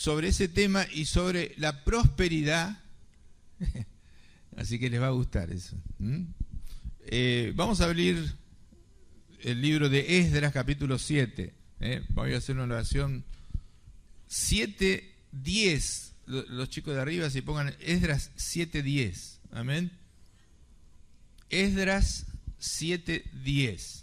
sobre ese tema y sobre la prosperidad. Así que les va a gustar eso. Vamos a abrir el libro de Esdras, capítulo 7. Voy a hacer una oración 7:10. Los chicos de arriba, si pongan Esdras 7:10. Amén. Esdras 7:10.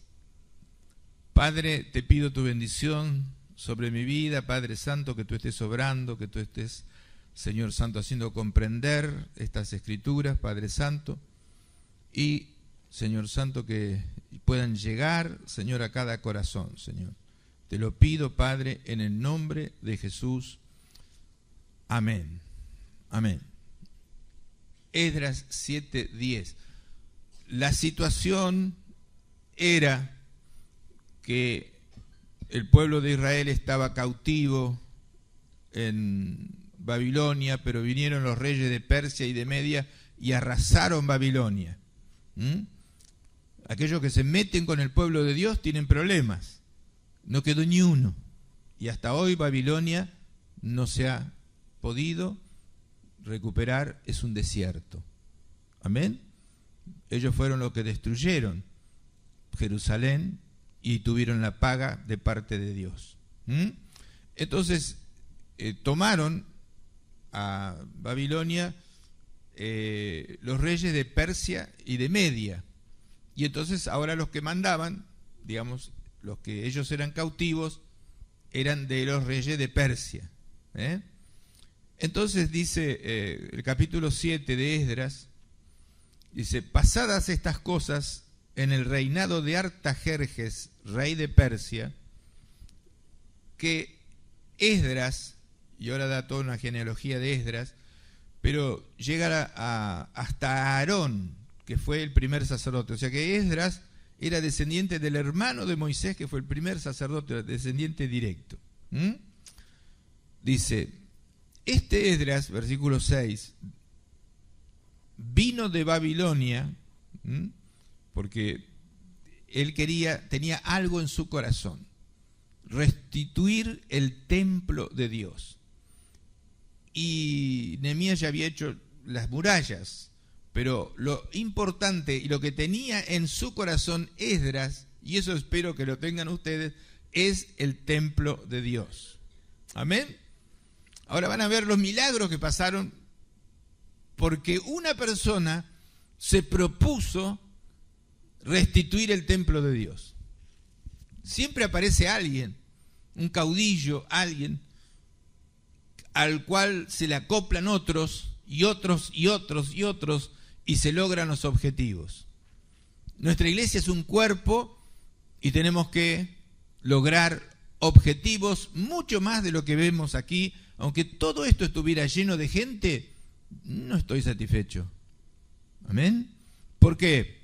Padre, te pido tu bendición sobre mi vida, Padre Santo, que tú estés obrando, que tú estés, Señor Santo, haciendo comprender estas escrituras, Padre Santo, y, Señor Santo, que puedan llegar, Señor, a cada corazón, Señor. Te lo pido, Padre, en el nombre de Jesús. Amén. Amén. Esdras 7:10. La situación era que el pueblo de Israel estaba cautivo en Babilonia, pero vinieron los reyes de Persia y de Media y arrasaron Babilonia. Aquellos que se meten con el pueblo de Dios tienen problemas. No quedó ni uno. Y hasta hoy Babilonia no se ha podido recuperar, es un desierto. Amén. Ellos fueron los que destruyeron Jerusalén y tuvieron la paga de parte de Dios. Entonces tomaron a Babilonia los reyes de Persia y de Media, y entonces ahora los que mandaban, digamos, los que ellos eran cautivos, eran de los reyes de Persia. Entonces dice el capítulo 7 de Esdras, dice: pasadas estas cosas en el reinado de Artajerjes, rey de Persia, que Esdras, y ahora da toda una genealogía de Esdras, pero llega hasta Aarón, que fue el primer sacerdote. O sea que Esdras era descendiente del hermano de Moisés, que fue el primer sacerdote, descendiente directo. Dice, este Esdras, versículo 6, vino de Babilonia, porque él tenía algo en su corazón: restituir el templo de Dios. Y Nehemías ya había hecho las murallas, pero lo importante y lo que tenía en su corazón Esdras, y eso espero que lo tengan ustedes, es el templo de Dios. Amén. Ahora van a ver los milagros que pasaron, porque una persona se propuso restituir el templo de Dios. Siempre aparece alguien, un caudillo, alguien al cual se le acoplan otros y otros y otros y otros, y se logran los objetivos. Nuestra iglesia es un cuerpo y tenemos que lograr objetivos mucho más de lo que vemos aquí. Aunque todo esto estuviera lleno de gente, no estoy satisfecho. ¿Amén? ¿Por qué?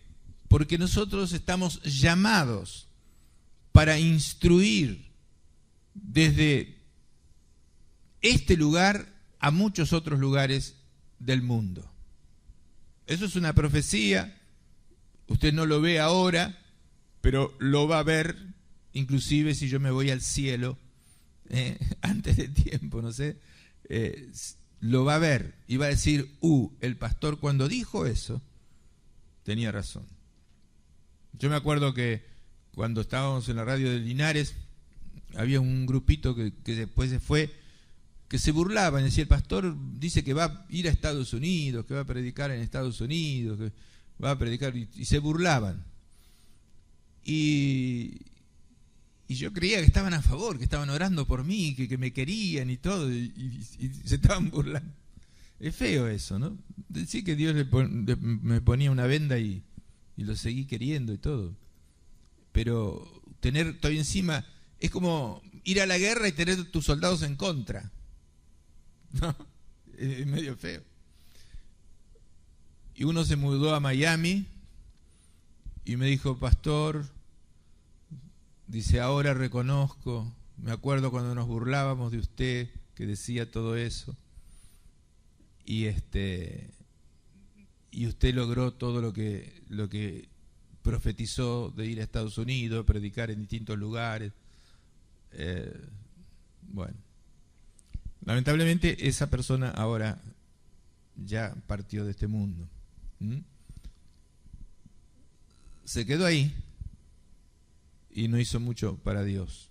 Porque nosotros estamos llamados para instruir desde este lugar a muchos otros lugares del mundo. Eso es una profecía. Usted no lo ve ahora, pero lo va a ver, inclusive si yo me voy al cielo antes de tiempo, no sé, lo va a ver y va a decir, el pastor cuando dijo eso tenía razón. Yo me acuerdo que cuando estábamos en la radio de Linares había un grupito que después se fue, que se burlaban, decía: el pastor dice que va a ir a Estados Unidos, que va a predicar en Estados Unidos, que va a predicar, y se burlaban. Y yo creía que estaban a favor, que estaban orando por mí, que me querían y todo, y se estaban burlando. Es feo eso, ¿no? Decir que Dios me ponía una venda y lo seguí queriendo y todo. Pero tener todavía encima, es como ir a la guerra y tener tus soldados en contra. ¿No? Es medio feo. Y uno se mudó a Miami y me dijo: pastor, dice, ahora reconozco, me acuerdo cuando nos burlábamos de usted, que decía todo eso, y usted logró todo lo que profetizó, de ir a Estados Unidos, predicar en distintos lugares. Bueno, Lamentablemente esa persona ahora ya partió de este mundo. Se quedó ahí y no hizo mucho para Dios.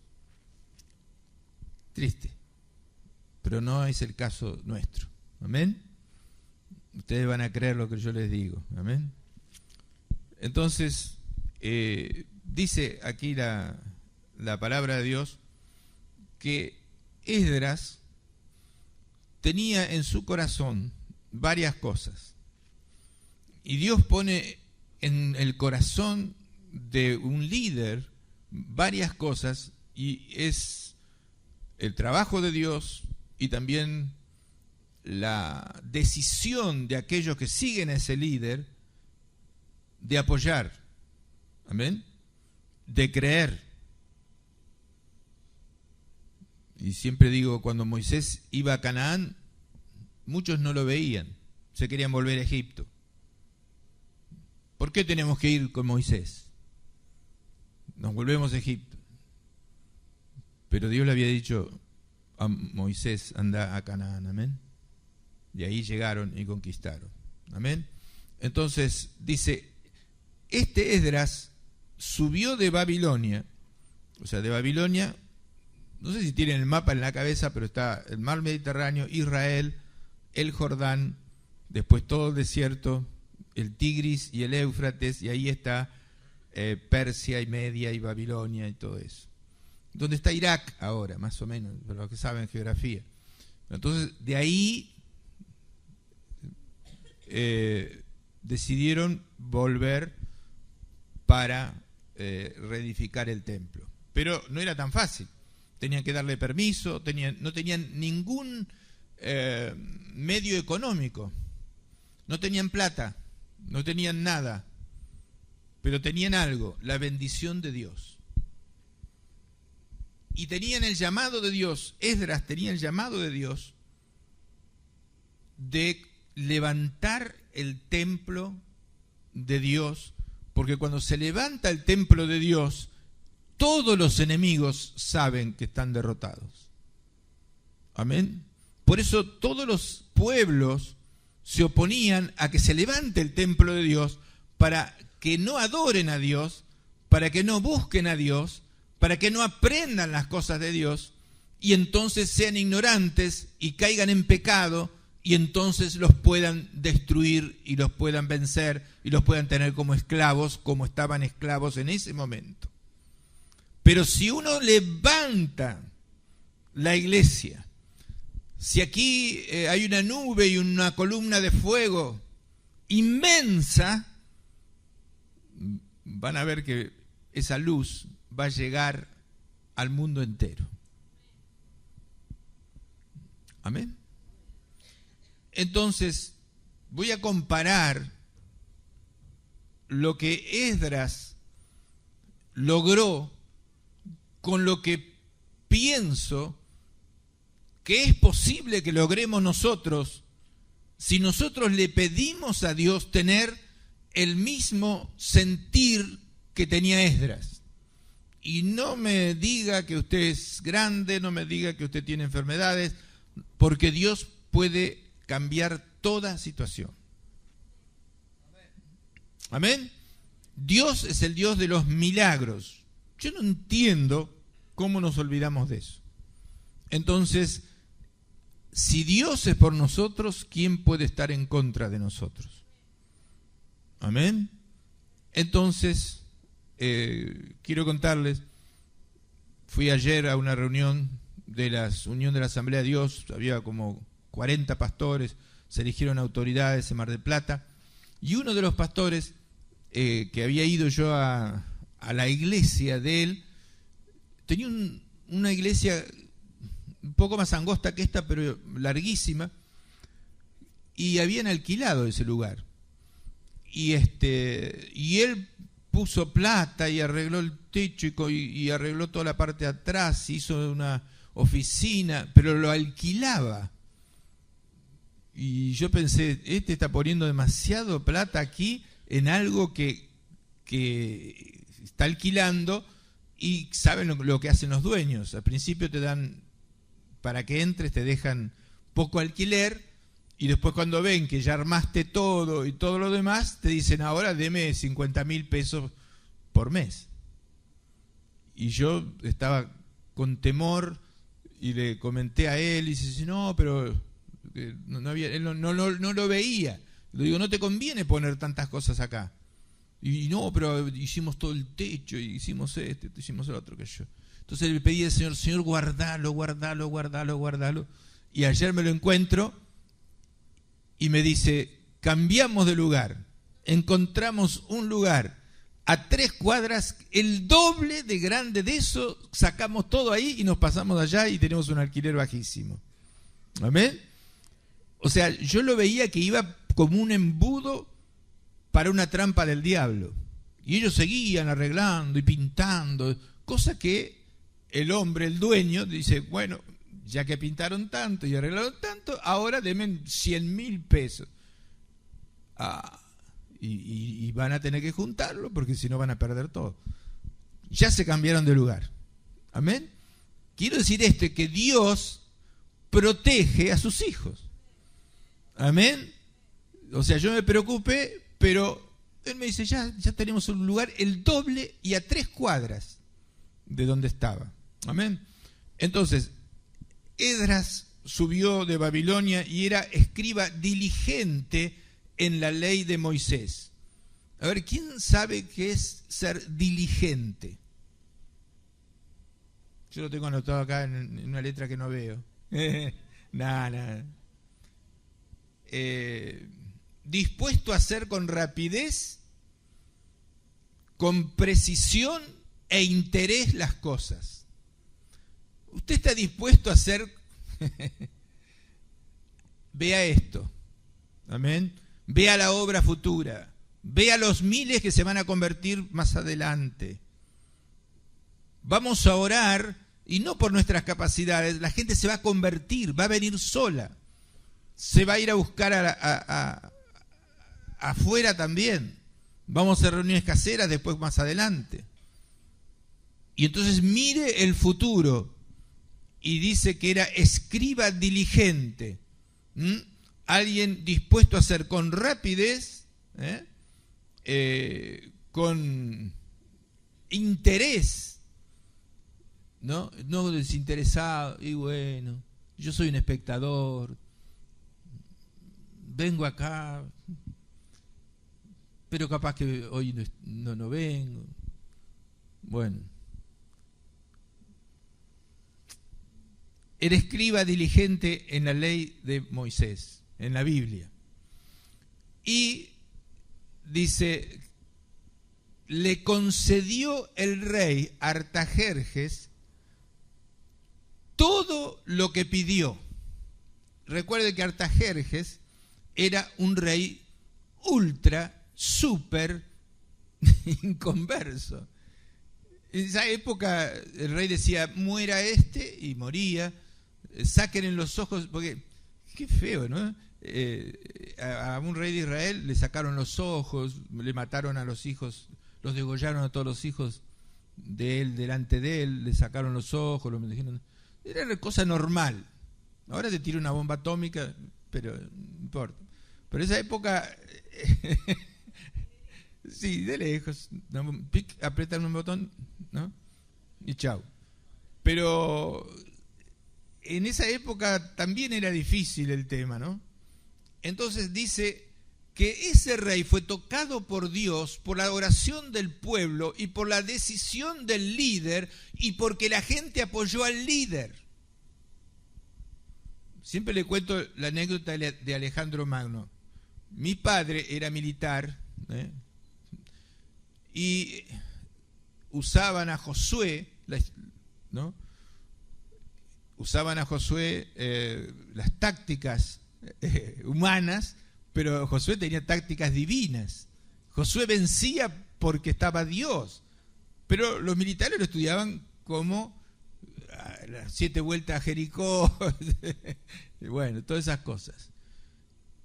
Triste, pero no es el caso nuestro. Amén. Ustedes van a creer lo que yo les digo. Amén. Entonces, dice aquí la palabra de Dios que Esdras tenía en su corazón varias cosas. Y Dios pone en el corazón de un líder varias cosas, y es el trabajo de Dios y también la decisión de aquellos que siguen a ese líder de apoyar, amén, de creer. Y siempre digo, cuando Moisés iba a Canaán, muchos no lo veían, se querían volver a Egipto. ¿Por qué tenemos que ir con Moisés? Nos volvemos a Egipto. Pero Dios le había dicho a Moisés, anda a Canaán, amén. Y ahí llegaron y conquistaron, amén. Entonces dice, este Esdras subió de Babilonia, o sea, de Babilonia, no sé si tienen el mapa en la cabeza, pero está el mar Mediterráneo, Israel, el Jordán, después todo el desierto, el Tigris y el Éufrates, y ahí está Persia y Media y Babilonia y todo eso. Donde está Irak ahora, más o menos, para los que saben geografía. Entonces, de ahí decidieron volver para reedificar el templo. Pero no era tan fácil. Tenían que darle permiso, no tenían ningún medio económico. No tenían plata, no tenían nada. Pero tenían algo, la bendición de Dios. Y tenían el llamado de Dios, Esdras tenía el llamado de Dios de levantar el templo de Dios, porque cuando se levanta el templo de Dios, todos los enemigos saben que están derrotados. Amén. Por eso todos los pueblos se oponían a que se levante el templo de Dios, para que no adoren a Dios, para que no busquen a Dios, para que no aprendan las cosas de Dios, y entonces sean ignorantes y caigan en pecado, y entonces los puedan destruir y los puedan vencer y los puedan tener como esclavos, como estaban esclavos en ese momento. Pero si uno levanta la iglesia, si aquí hay una nube y una columna de fuego inmensa, van a ver que esa luz va a llegar al mundo entero. Amén. Entonces, voy a comparar lo que Esdras logró con lo que pienso que es posible que logremos nosotros si nosotros le pedimos a Dios tener el mismo sentir que tenía Esdras. Y no me diga que usted es grande, no me diga que usted tiene enfermedades, porque Dios puede cambiar toda situación. Amén. Dios es el Dios de los milagros. Yo no entiendo cómo nos olvidamos de eso. Entonces, si Dios es por nosotros, ¿quién puede estar en contra de nosotros? Amén. Entonces, quiero contarles, fui ayer a una reunión de la Unión de la Asamblea de Dios, había como 40 pastores, se eligieron autoridades en Mar del Plata, y uno de los pastores que había ido yo a la iglesia de él, tenía una iglesia un poco más angosta que esta, pero larguísima, y habían alquilado ese lugar. Y él puso plata y arregló el techo y arregló toda la parte de atrás, hizo una oficina, pero lo alquilaba. Y yo pensé, está poniendo demasiado plata aquí en algo que está alquilando, y saben lo que hacen los dueños. Al principio te para que entres te dejan poco alquiler, y después cuando ven que ya armaste todo y todo lo demás, te dicen ahora deme 50.000 pesos por mes. Y yo estaba con temor y le comenté a él y dice, no, pero no había, él no lo veía. Le digo, no te conviene poner tantas cosas acá. Y no, pero hicimos todo el techo, y hicimos esto, hicimos el otro que yo. Entonces le pedí al Señor, guardalo. Y ayer me lo encuentro y me dice, cambiamos de lugar, encontramos un lugar a 3 cuadras, el doble de grande de eso, sacamos todo ahí y nos pasamos allá y tenemos un alquiler bajísimo. ¿Amén? O sea, yo lo veía que iba como un embudo para una trampa del diablo. Y ellos seguían arreglando y pintando, cosa que el hombre, el dueño, dice, bueno, ya que pintaron tanto y arreglaron tanto, ahora denme 100.000 pesos. Y van a tener que juntarlo porque si no van a perder todo. Ya se cambiaron de lugar. Amén. Quiero decir que Dios protege a sus hijos. Amén. O sea, yo me preocupé, pero él me dice, ya tenemos un lugar el doble y a 3 cuadras de donde estaba. Amén. Entonces, Esdras subió de Babilonia y era escriba diligente en la ley de Moisés. A ver, ¿quién sabe qué es ser diligente? Yo lo tengo anotado acá en una letra que no veo. Nada. Dispuesto a hacer con rapidez, con precisión e interés las cosas. ¿Usted está dispuesto a hacer? Vea esto. Amén. Vea la obra futura. Vea los miles que se van a convertir más adelante. Vamos a orar, y no por nuestras capacidades. La gente se va a convertir, va a venir sola. Se va a ir a buscar afuera también. Vamos a hacer reuniones caseras después más adelante. Y entonces mire el futuro. Y dice que era escriba diligente. Alguien dispuesto a hacer con rapidez, con interés, no desinteresado. Y bueno, yo soy un espectador, vengo acá, pero capaz que hoy no vengo. Bueno, era escriba diligente en la ley de Moisés, en la Biblia. Y dice, le concedió el rey Artajerjes todo lo que pidió. Recuerde que Artajerjes era un rey ultra, súper inconverso. En esa época el rey decía, muera y moría. Saquen en los ojos, porque qué feo, ¿no? A un rey de Israel le sacaron los ojos, le mataron a los hijos, los degollaron a todos los hijos de él, delante de él, le sacaron los ojos, lo dijeron, era una cosa normal. Ahora te tira una bomba atómica, pero no importa. Pero esa época, sí, de lejos, ¿no? Apretan un botón, ¿no? Y chau. Pero en esa época también era difícil el tema, ¿no? Entonces dice que ese rey fue tocado por Dios por la oración del pueblo y por la decisión del líder y porque la gente apoyó al líder. Siempre le cuento la anécdota de Alejandro Magno. Mi padre era militar, y usaban a Josué, ¿no? Usaban a Josué las tácticas humanas, pero Josué tenía tácticas divinas. Josué vencía porque estaba Dios, pero los militares lo estudiaban como las 7 vueltas a Jericó, bueno, todas esas cosas.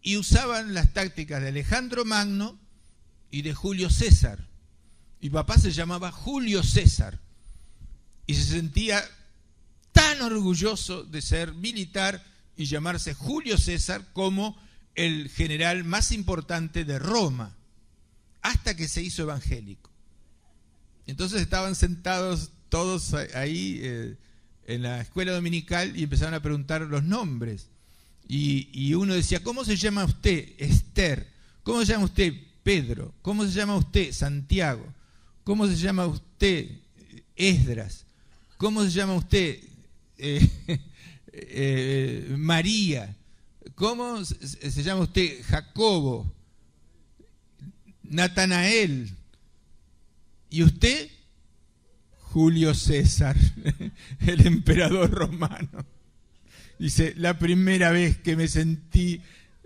Y usaban las tácticas de Alejandro Magno y de Julio César. Y papá se llamaba Julio César y se sentía tan orgulloso de ser militar y llamarse Julio César como el general más importante de Roma, hasta que se hizo evangélico. Entonces estaban sentados todos ahí en la escuela dominical y empezaron a preguntar los nombres. Y uno decía, ¿cómo se llama usted? Esther. ¿Cómo se llama usted? Pedro. ¿Cómo se llama usted? Santiago. ¿Cómo se llama usted? Esdras. ¿Cómo se llama usted? María. ¿Cómo se llama usted? Jacobo. Natanael. ¿Y usted? Julio César, el emperador romano. Dice, la primera vez que me sentí,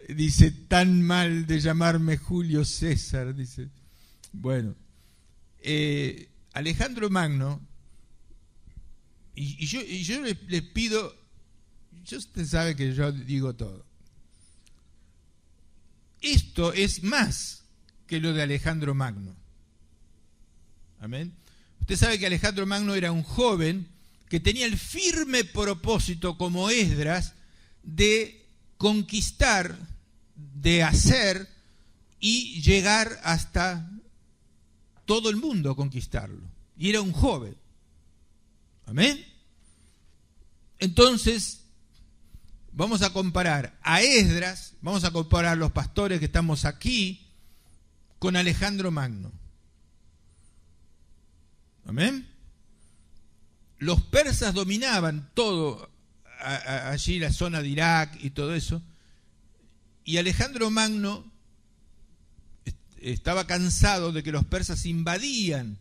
dice, tan mal de llamarme Julio César, dice. Bueno, Alejandro Magno, y yo les pido, usted sabe que yo digo todo. Esto es más que lo de Alejandro Magno. Amén. Usted sabe que Alejandro Magno era un joven que tenía el firme propósito, como Esdras, de conquistar, de hacer y llegar hasta todo el mundo a conquistarlo. Y era un joven. Amén. Entonces, vamos a comparar a Esdras, vamos a comparar los pastores que estamos aquí con Alejandro Magno. Amén. Los persas dominaban todo allí, la zona de Irak y todo eso. Y Alejandro Magno estaba cansado de que los persas invadían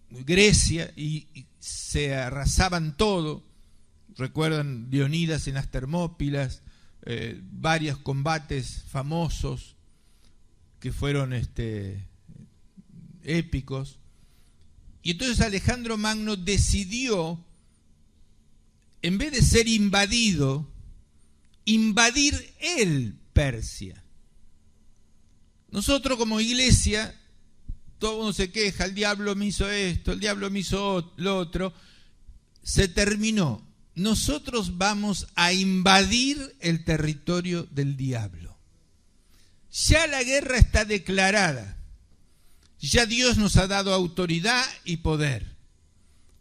Grecia y se arrasaban todo. Recuerdan Leonidas en las Termópilas, varios combates famosos que fueron épicos. Y entonces Alejandro Magno decidió, en vez de ser invadido, invadir él Persia. Nosotros como iglesia, todo mundo se queja, el diablo me hizo esto, el diablo me hizo lo otro. Se terminó. Nosotros vamos a invadir el territorio del diablo. Ya la guerra está declarada. Ya Dios nos ha dado autoridad y poder.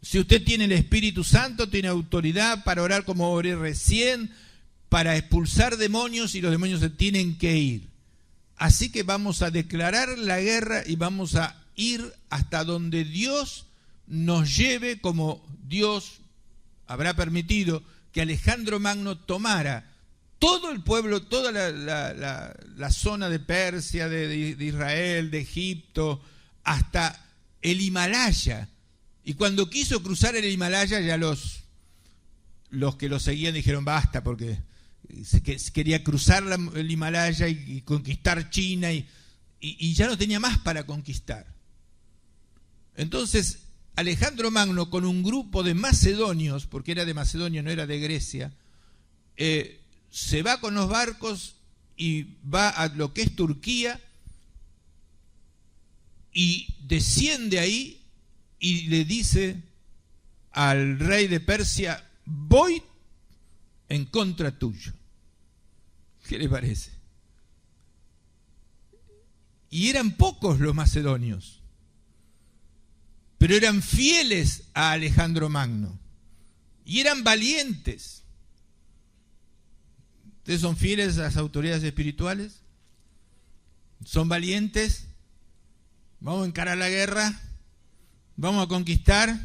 Si usted tiene el Espíritu Santo, tiene autoridad para orar como oré recién, para expulsar demonios y los demonios se tienen que ir. Así que vamos a declarar la guerra y vamos a ir hasta donde Dios nos lleve, como Dios habrá permitido que Alejandro Magno tomara todo el pueblo, toda la zona de Persia, de Israel, de Egipto, hasta el Himalaya. Y cuando quiso cruzar el Himalaya, ya los que lo seguían dijeron basta, porque quería cruzar el Himalaya y conquistar China y ya no tenía más para conquistar. Entonces Alejandro Magno, con un grupo de macedonios, porque era de Macedonia, no era de Grecia, se va con los barcos y va a lo que es Turquía y desciende ahí y le dice al rey de Persia, voy en contra tuyo. ¿Qué le parece? Y eran pocos los macedonios, pero eran fieles a Alejandro Magno y eran valientes. ¿Ustedes son fieles a las autoridades espirituales? ¿Son valientes? ¿Vamos a encarar la guerra? ¿Vamos a conquistar?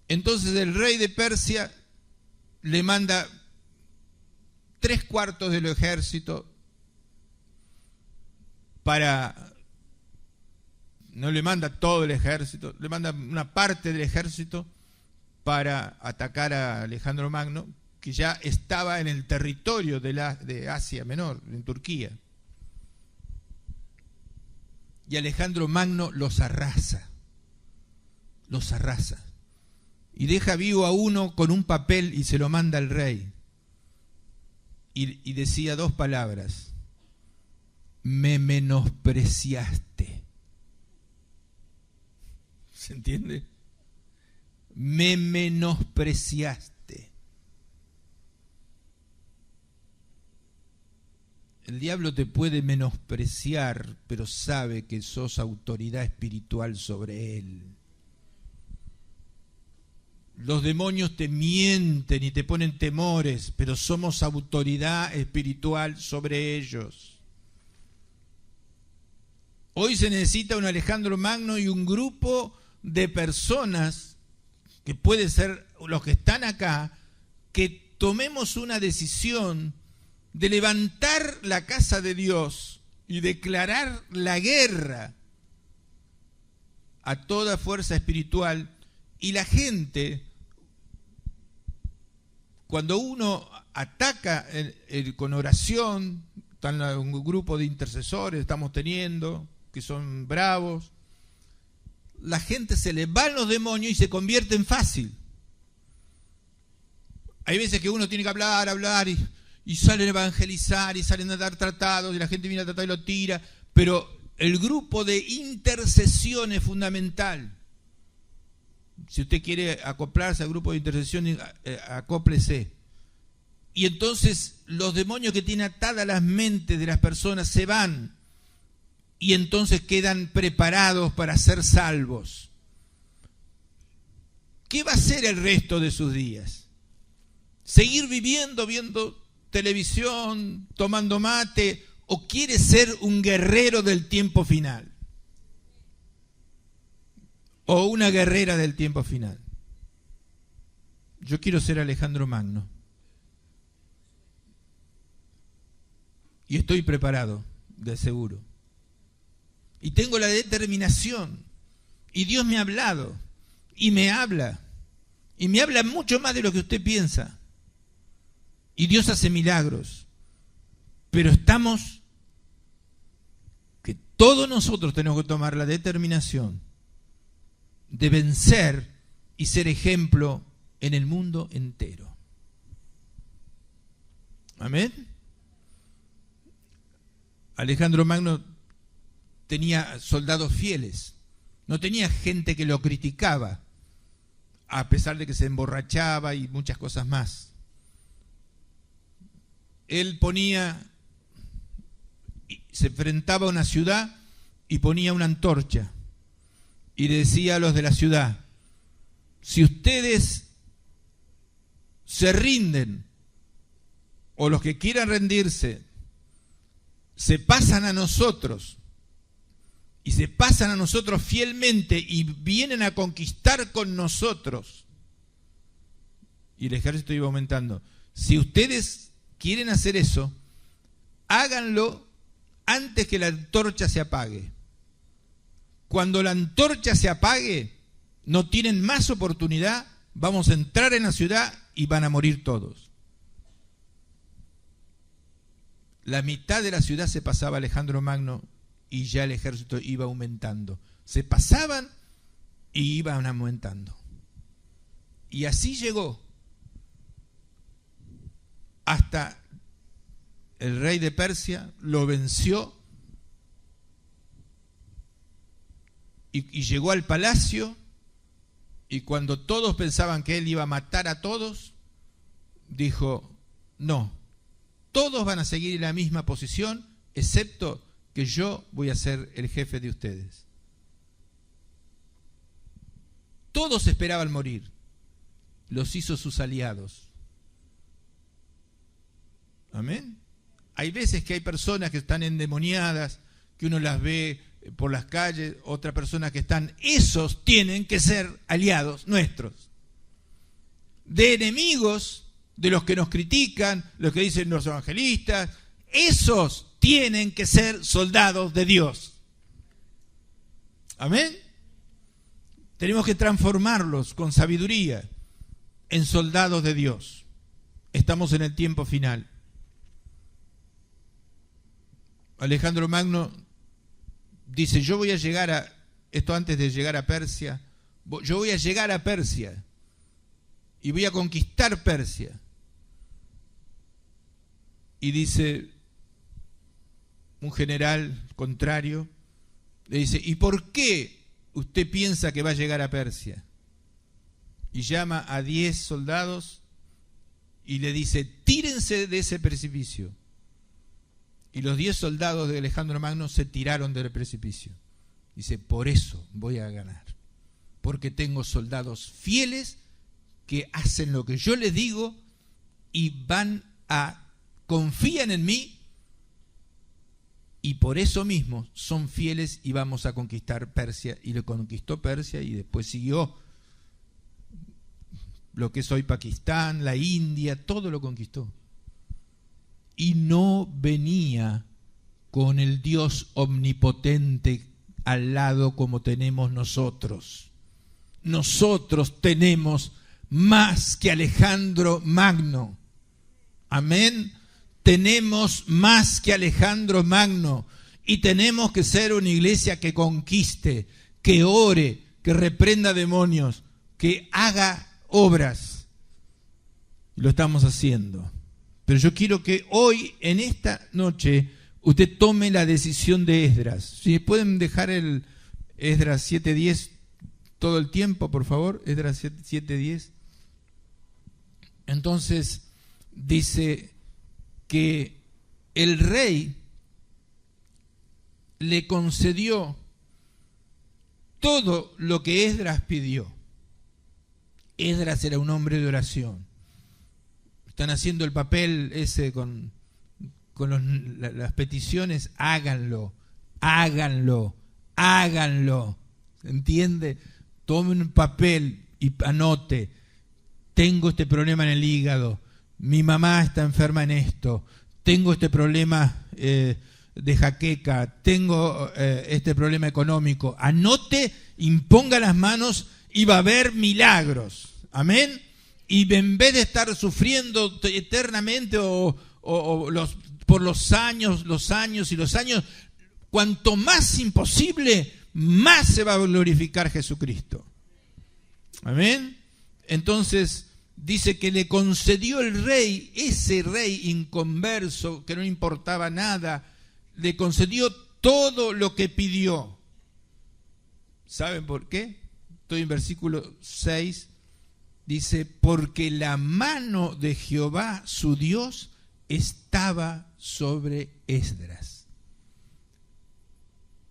Entonces el rey de Persia le manda 3/4 del ejército no le manda todo el ejército, le manda una parte del ejército para atacar a Alejandro Magno, que ya estaba en el territorio de Asia Menor, en Turquía. Y Alejandro Magno los arrasa. Y deja vivo a uno con un papel y se lo manda al rey. Y decía 2 palabras: me menospreciaste. ¿Se entiende? me menospreciaste. El diablo te puede menospreciar, pero sabe que sos autoridad espiritual sobre él. Los demonios te mienten y te ponen temores, pero somos autoridad espiritual sobre ellos. Hoy se necesita un Alejandro Magno y un grupo de personas, que puede ser los que están acá, que tomemos una decisión de levantar la casa de Dios y declarar la guerra a toda fuerza espiritual. Y la gente, cuando uno ataca con oración, un grupo de intercesores estamos teniendo, que son bravos, la gente se le van los demonios y se convierten fácil. Hay veces que uno tiene que hablar y salen a evangelizar y salen a dar tratados y la gente viene a tratar y lo tira, pero el grupo de intercesión es fundamental. Si usted quiere acoplarse al grupo de intercesión, acóplese. Y entonces los demonios que tienen atadas las mentes de las personas se van y entonces quedan preparados para ser salvos. ¿Qué va a hacer el resto de sus días? ¿Seguir viviendo televisión, tomando mate, o quiere ser un guerrero del tiempo final? O una guerrera del tiempo final. Yo quiero ser Alejandro Magno. Y estoy preparado, de seguro. Y tengo la determinación. Y Dios me ha hablado. Y me habla. Y me habla mucho más de lo que usted piensa. Y Dios hace milagros. Pero que todos nosotros tenemos que tomar la determinación de vencer y ser ejemplo en el mundo entero. Amén. Alejandro Magno tenía soldados fieles, no tenía gente que lo criticaba, a pesar de que se emborrachaba y muchas cosas más. Él se enfrentaba a una ciudad y ponía una antorcha y le decía a los de la ciudad: si ustedes se rinden, o los que quieran rendirse, se pasan a nosotros, y se pasan a nosotros fielmente y vienen a conquistar con nosotros. Y el ejército iba aumentando. Si ustedes quieren hacer eso, háganlo antes que la antorcha se apague. Cuando la antorcha se apague, no tienen más oportunidad, vamos a entrar en la ciudad y van a morir todos. La mitad de la ciudad se pasaba Alejandro Magno y ya el ejército iba aumentando. Se pasaban y iban aumentando. Y así llegó hasta el rey de Persia, lo venció y llegó al palacio, y cuando todos pensaban que él iba a matar a todos, dijo: no, todos van a seguir en la misma posición, excepto que yo voy a ser el jefe de ustedes. Todos esperaban morir, los hizo sus aliados. Amén. Hay veces que hay personas que están endemoniadas, que uno las ve por las calles, otras personas que están, esos tienen que ser aliados nuestros. De enemigos, de los que nos critican, los que dicen los evangelistas, esos tienen que ser soldados de Dios. Amén. Tenemos que transformarlos con sabiduría en soldados de Dios. Estamos en el tiempo final. Alejandro Magno dice: yo voy a llegar esto antes de llegar a Persia, yo voy a llegar a Persia y voy a conquistar Persia. Y dice un general contrario, le dice: ¿y por qué usted piensa que va a llegar a Persia? y llama a 10 soldados y le dice, tírense de ese precipicio. Y los 10 soldados de Alejandro Magno se tiraron del precipicio. Dice, por eso voy a ganar, porque tengo soldados fieles que hacen lo que yo les digo y confían en mí, y por eso mismo son fieles y vamos a conquistar Persia. Y lo conquistó Persia y después siguió lo que es hoy Pakistán, la India, todo lo conquistó. Y no venía con el Dios omnipotente al lado como tenemos nosotros. Nosotros tenemos más que Alejandro Magno. Amén. Tenemos más que Alejandro Magno. Y tenemos que ser una iglesia que conquiste, que ore, que reprenda demonios, que haga obras. Y lo estamos haciendo. Pero yo quiero que hoy, en esta noche, usted tome la decisión de Esdras. Si pueden dejar el Esdras 7:10 todo el tiempo, por favor. Esdras 7:10. Entonces, dice que el rey le concedió todo lo que Esdras pidió. Esdras era un hombre de oración. Están haciendo el papel ese con las peticiones, háganlo. ¿Entiende? Tome un papel y anote, tengo este problema en el hígado, mi mamá está enferma en esto, tengo este problema de jaqueca, tengo este problema económico. Anote, imponga las manos y va a haber milagros. Amén. Y en vez de estar sufriendo eternamente por los años, cuanto más imposible, más se va a glorificar Jesucristo. Amén. Entonces dice que le concedió el rey, ese rey inconverso que no importaba nada, le concedió todo lo que pidió. ¿Saben por qué? Estoy en versículo 6. Dice, porque la mano de Jehová, su Dios, estaba sobre Esdras.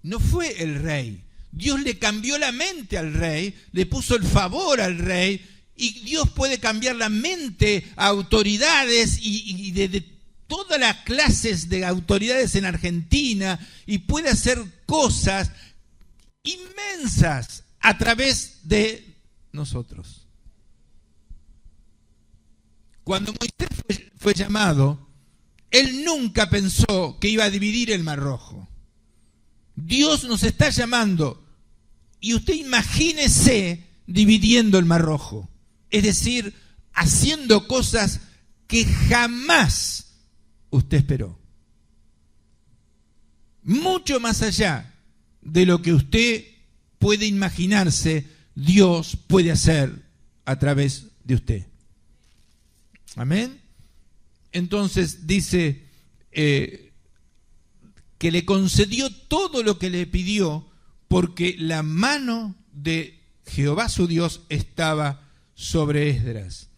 No fue el rey. Dios le cambió la mente al rey, le puso el favor al rey, y Dios puede cambiar la mente a autoridades y de todas las clases de autoridades en Argentina, y puede hacer cosas inmensas a través de nosotros. Cuando Moisés fue llamado, él nunca pensó que iba a dividir el Mar Rojo. Dios nos está llamando, y usted imagínese dividiendo el Mar Rojo. Es decir, haciendo cosas que jamás usted esperó. Mucho más allá de lo que usted puede imaginarse, Dios puede hacer a través de usted. Amén. Entonces dice que le concedió todo lo que le pidió, porque la mano de Jehová su Dios estaba sobre Esdras.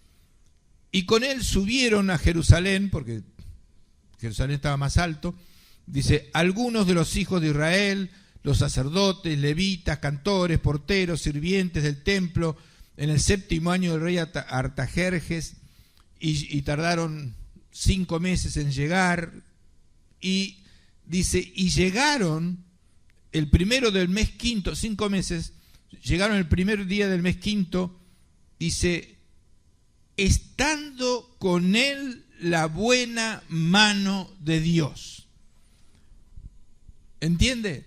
Y con él subieron a Jerusalén, porque Jerusalén estaba más alto. Dice, algunos de los hijos de Israel, los sacerdotes, levitas, cantores, porteros, sirvientes del templo, en el 7º año del rey Artajerjes, y tardaron 5 meses en llegar. Y dice, y llegaron el primero del mes quinto, 5 meses, llegaron el primer día del mes quinto, dice, estando con él la buena mano de Dios. ¿Entiende?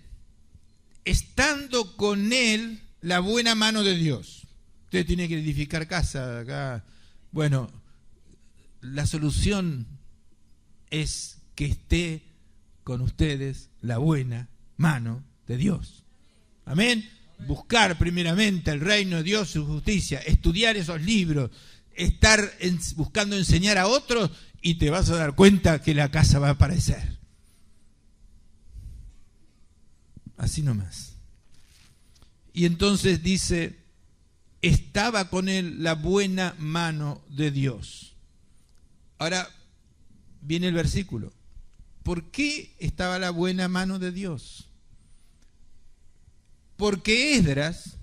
Estando con él la buena mano de Dios. Usted tiene que edificar casa acá. Bueno, la solución es que esté con ustedes la buena mano de Dios. Amén. Buscar primeramente el reino de Dios, su justicia, estudiar esos libros, estar buscando enseñar a otros, y te vas a dar cuenta que la casa va a aparecer. Así nomás. Y entonces dice estaba con él la buena mano de Dios. Ahora viene el versículo. ¿Por qué estaba la buena mano de Dios? Porque Esdras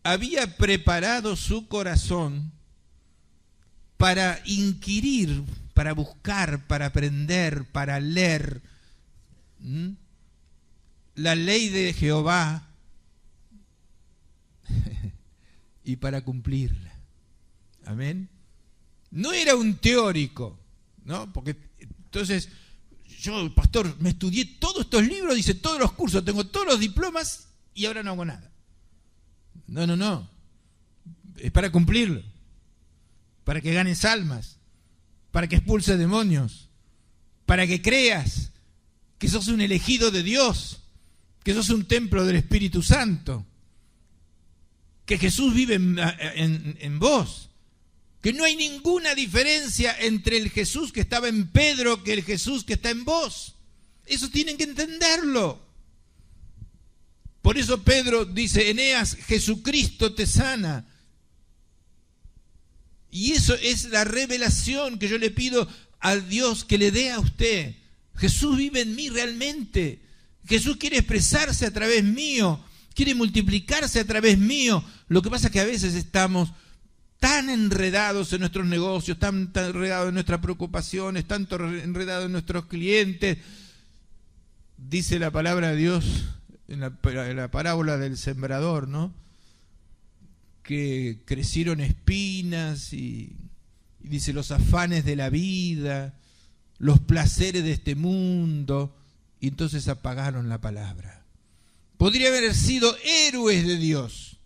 había preparado su corazón para inquirir, para buscar, para aprender, para leer la ley de Jehová y para cumplirla. Amén. No era un teórico, ¿no? Porque entonces yo, pastor, me estudié todos estos libros, hice todos los cursos, tengo todos los diplomas y ahora no hago nada. No. Es para cumplirlo. Para que ganes almas. Para que expulses demonios. Para que creas que sos un elegido de Dios. Que sos un templo del Espíritu Santo. Que Jesús vive en vos. Que no hay ninguna diferencia entre el Jesús que estaba en Pedro que el Jesús que está en vos. Eso tienen que entenderlo. Por eso Pedro dice, Eneas, Jesucristo te sana. Y eso es la revelación que yo le pido a Dios que le dé a usted. Jesús vive en mí realmente. Jesús quiere expresarse a través mío. Quiere multiplicarse a través mío. Lo que pasa es que a veces estamos tan enredados en nuestros negocios, tan enredados en nuestras preocupaciones, tanto enredados en nuestros clientes. Dice la palabra de Dios en la parábola del sembrador, ¿no? Que crecieron espinas y dice los afanes de la vida, los placeres de este mundo, y entonces apagaron la palabra. Podría haber sido héroes de Dios,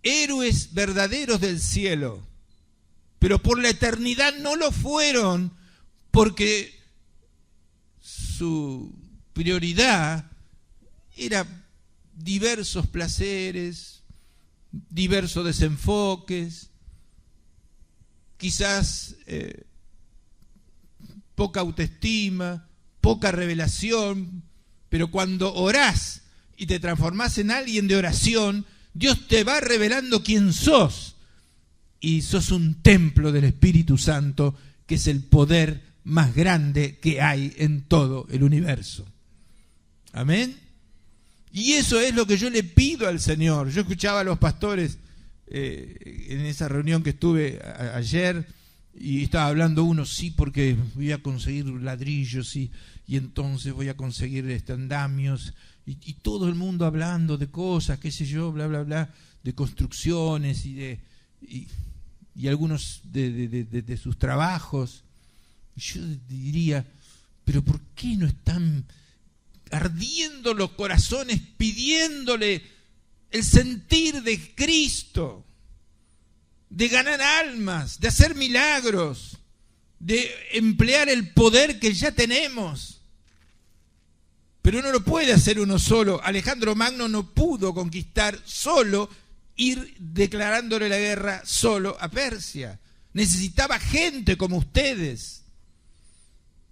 héroes verdaderos del cielo, pero por la eternidad no lo fueron porque su prioridad era diversos placeres, diversos desenfoques, quizás poca autoestima, poca revelación, pero cuando orás y te transformás en alguien de oración, Dios te va revelando quién sos, y sos un templo del Espíritu Santo, que es el poder más grande que hay en todo el universo. Amén. Y eso es lo que yo le pido al Señor. Yo escuchaba a los pastores en esa reunión que estuve ayer, y estaba hablando uno, sí, porque voy a conseguir ladrillos y entonces voy a conseguir andamios, y todo el mundo hablando de cosas, qué sé yo, bla, bla, bla, de construcciones y algunos de sus trabajos. Yo diría, pero ¿por qué no están ardiendo los corazones pidiéndole el sentir de Cristo, de ganar almas, de hacer milagros, de emplear el poder que ya tenemos? Pero no lo puede hacer uno solo. Alejandro Magno no pudo conquistar solo, ir declarándole la guerra solo a Persia. Necesitaba gente como ustedes,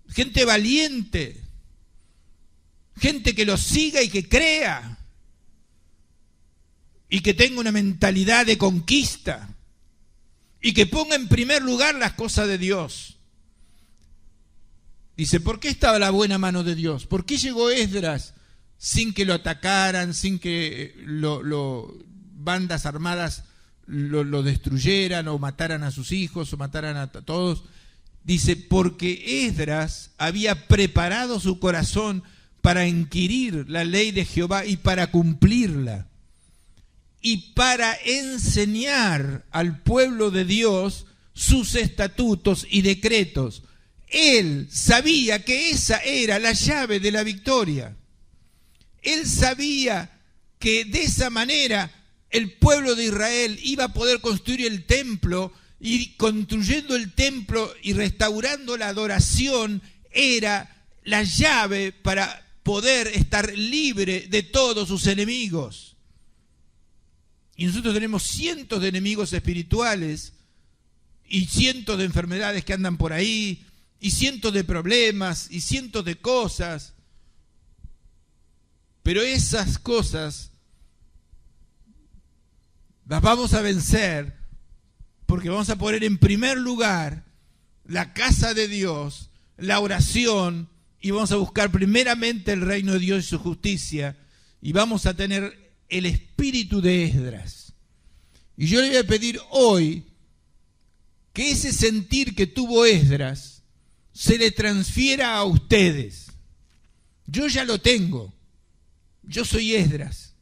gente valiente, gente que lo siga y que crea, y que tenga una mentalidad de conquista, y que ponga en primer lugar las cosas de Dios. Dice, ¿por qué estaba la buena mano de Dios? ¿Por qué llegó Esdras sin que lo atacaran, sin que bandas armadas lo destruyeran o mataran a sus hijos o mataran a todos? Dice, porque Esdras había preparado su corazón para inquirir la ley de Jehová y para cumplirla, y para enseñar al pueblo de Dios sus estatutos y decretos. Él sabía que esa era la llave de la victoria. Él sabía que de esa manera el pueblo de Israel iba a poder construir el templo, y construyendo el templo y restaurando la adoración era la llave para poder estar libre de todos sus enemigos. Y nosotros tenemos cientos de enemigos espirituales y cientos de enfermedades que andan por ahí, y cientos de problemas y cientos de cosas. Pero esas cosas las vamos a vencer porque vamos a poner en primer lugar la casa de Dios, la oración, y vamos a buscar primeramente el reino de Dios y su justicia, y vamos a tener el espíritu de Esdras. Y yo le voy a pedir hoy que ese sentir que tuvo Esdras se le transfiera a ustedes. Yo ya lo tengo. Yo soy Esdras.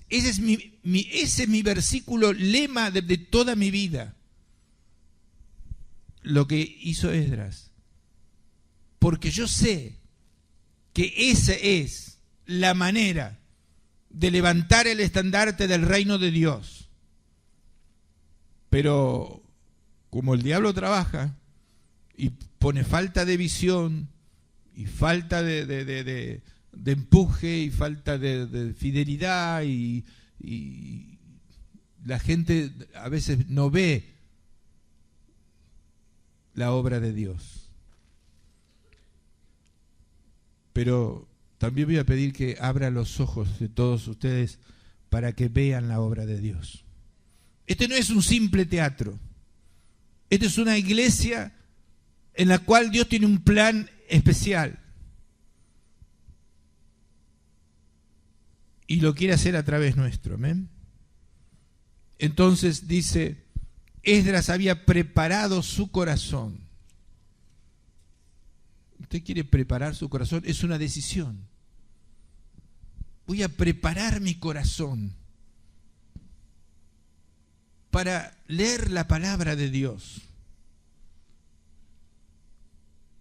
Ese es mi versículo lema de toda mi vida. Lo que hizo Esdras. Porque yo sé que esa es la manera de levantar el estandarte del reino de Dios. Pero como el diablo trabaja y pone falta de visión y falta de empuje y falta de fidelidad y la gente a veces no ve la obra de Dios. Pero también voy a pedir que abra los ojos de todos ustedes para que vean la obra de Dios. Este no es un simple teatro. Esta es una iglesia en la cual Dios tiene un plan especial. Y lo quiere hacer a través nuestro. ¿Amén? Entonces dice, Esdras había preparado su corazón. ¿Usted quiere preparar su corazón? Es una decisión. Voy a preparar mi corazón para leer la palabra de Dios.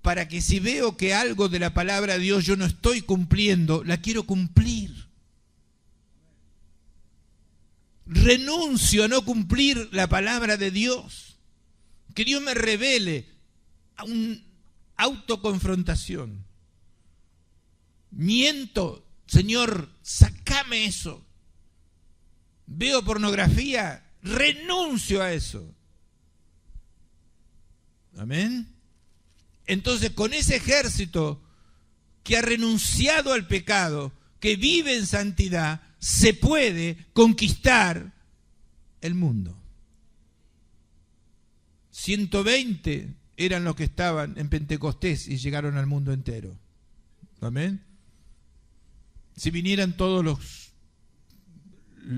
Para que si veo que algo de la palabra de Dios yo no estoy cumpliendo, la quiero cumplir. Renuncio a no cumplir la palabra de Dios. Que Dios me revele a una autoconfrontación. Miento, Señor, sácame eso. Veo pornografía, renuncio a eso. Amén. Entonces, con ese ejército que ha renunciado al pecado, que vive en santidad, se puede conquistar el mundo. 120 eran los que estaban en Pentecostés y llegaron al mundo entero. Amén. Si vinieran todos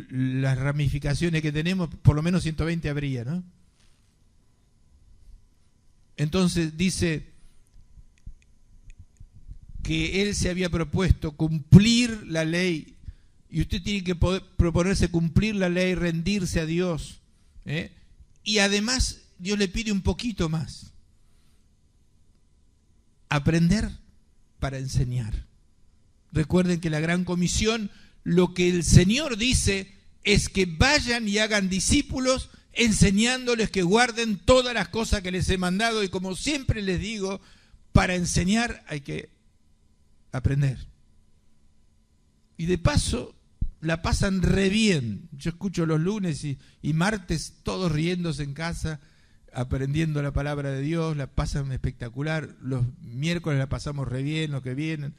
las ramificaciones que tenemos, por lo menos 120 habría, ¿no? Entonces dice que él se había propuesto cumplir la ley, y usted tiene que proponerse cumplir la ley, rendirse a Dios, y además Dios le pide un poquito más: aprender para enseñar. Recuerden que la gran comisión, lo que el Señor dice es que vayan y hagan discípulos, enseñándoles que guarden todas las cosas que les he mandado, y como siempre les digo, para enseñar hay que aprender. Y de paso la pasan re bien. Yo escucho los lunes y martes todos riéndose en casa, aprendiendo la palabra de Dios, la pasan espectacular. Los miércoles la pasamos re bien, los que vienen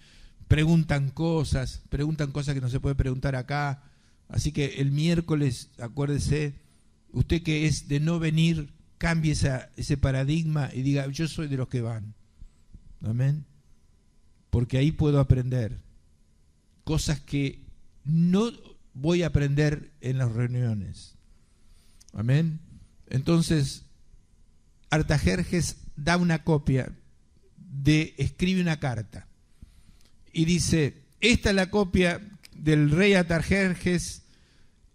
preguntan cosas que no se puede preguntar acá. Así que el miércoles, acuérdese, usted que es de no venir, cambie ese paradigma y diga, yo soy de los que van. Amén. Porque ahí puedo aprender cosas que no voy a aprender en las reuniones. Amén. Entonces, Artajerjes da una copia, escribe una carta y dice: esta es la copia del rey Artajerjes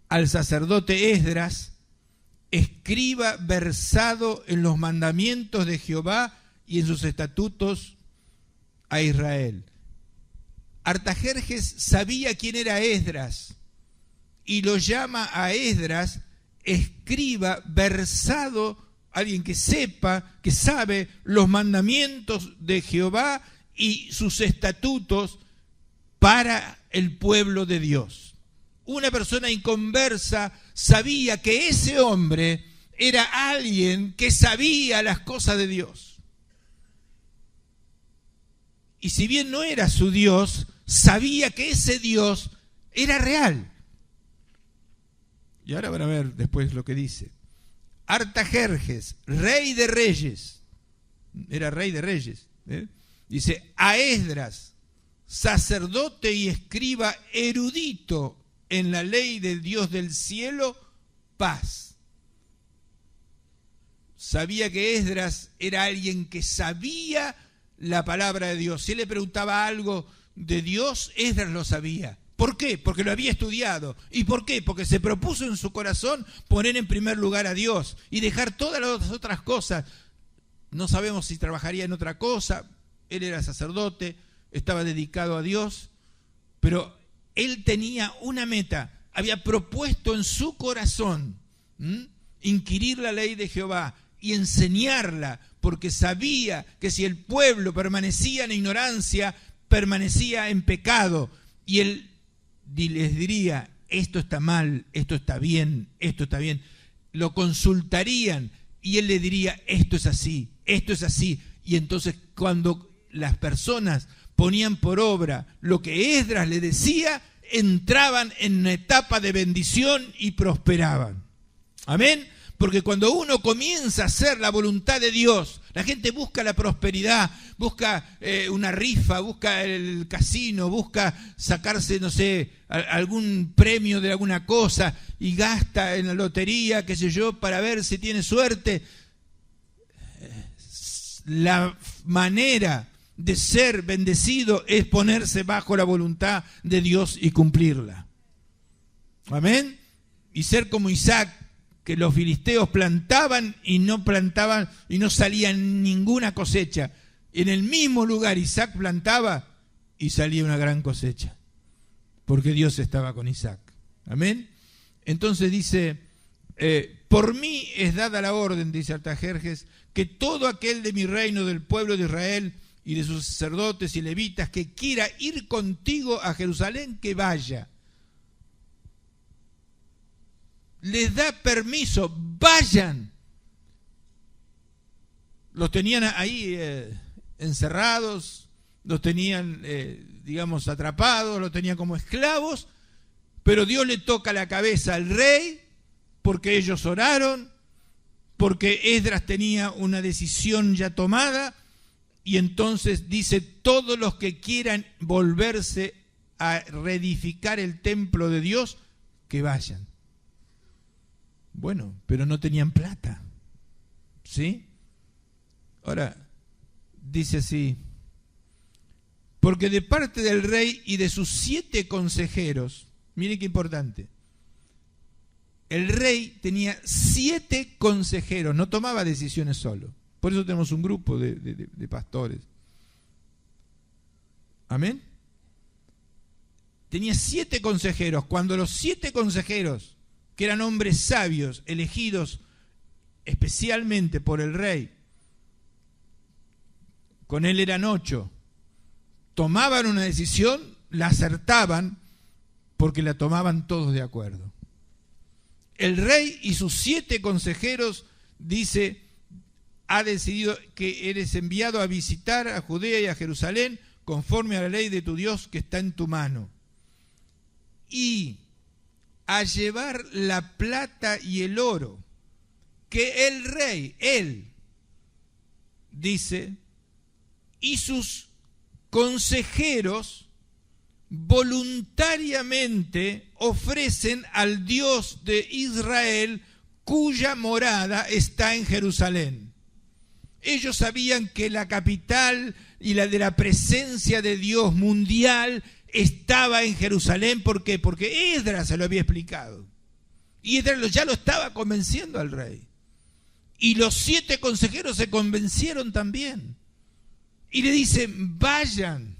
al sacerdote Esdras, escriba versado en los mandamientos de Jehová y en sus estatutos a Israel. Artajerjes sabía quién era Esdras y lo llama a Esdras escriba versado, alguien que sepa, que sabe los mandamientos de Jehová y sus estatutos para el pueblo de Dios. Una persona inconversa sabía que ese hombre era alguien que sabía las cosas de Dios. Y si bien no era su Dios, sabía que ese Dios era real. Y ahora van a ver después lo que dice. Artajerjes, rey de reyes, era rey de reyes, dice, a Esdras, sacerdote y escriba erudito en la ley del Dios del cielo, paz. Sabía que Esdras era alguien que sabía la palabra de Dios. Si él le preguntaba algo de Dios, Esdras lo sabía. ¿Por qué? Porque lo había estudiado. ¿Y por qué? Porque se propuso en su corazón poner en primer lugar a Dios y dejar todas las otras cosas. No sabemos si trabajaría en otra cosa. Él era sacerdote, estaba dedicado a Dios, pero él tenía una meta. Había propuesto en su corazón inquirir la ley de Jehová y enseñarla, porque sabía que si el pueblo permanecía en ignorancia, permanecía en pecado, y él les diría, esto está mal, esto está bien, esto está bien. Lo consultarían y él le diría, esto es así, y entonces cuando las personas ponían por obra lo que Esdras le decía, entraban en una etapa de bendición y prosperaban. Amén. Porque cuando uno comienza a hacer la voluntad de Dios, la gente busca la prosperidad, busca una rifa, busca el casino, busca sacarse, no sé, algún premio de alguna cosa y gasta en la lotería, qué sé yo, para ver si tiene suerte. La manera de ser bendecido es ponerse bajo la voluntad de Dios y cumplirla. Amén. Y ser como Isaac, que los filisteos plantaban y no salía ninguna cosecha. En el mismo lugar Isaac plantaba y salía una gran cosecha, porque Dios estaba con Isaac. Amén. Entonces dice, por mí es dada la orden, dice Artajerjes, que todo aquel de mi reino, del pueblo de Israel y de sus sacerdotes y levitas, que quiera ir contigo a Jerusalén, que vaya. Les da permiso, vayan. Los tenían ahí encerrados, los tenían, atrapados, los tenían como esclavos, pero Dios le toca la cabeza al rey, porque ellos oraron, porque Esdras tenía una decisión ya tomada, y entonces dice, todos los que quieran volverse a reedificar el templo de Dios, que vayan. Bueno, pero no tenían plata, ¿sí? Ahora, dice así, porque de parte del rey y de sus 7 consejeros, miren qué importante, el rey tenía 7 consejeros, no tomaba decisiones solo, por eso tenemos un grupo de pastores. Amén. Tenía 7 consejeros, cuando los 7 consejeros, que eran hombres sabios, elegidos especialmente por el rey, con él eran 8, tomaban una decisión, la acertaban, porque la tomaban todos de acuerdo. El rey y sus 7 consejeros, dice, ha decidido que eres enviado a visitar a Judea y a Jerusalén, conforme a la ley de tu Dios que está en tu mano, y a llevar la plata y el oro que el rey, él, dice, y sus consejeros voluntariamente ofrecen al Dios de Israel, cuya morada está en Jerusalén. Ellos sabían que la capital y la de la presencia de Dios mundial estaba en Jerusalén. ¿Por qué? Porque Esdras se lo había explicado. Y Esdras ya lo estaba convenciendo al rey. Y los 7 consejeros se convencieron también. Y le dicen, vayan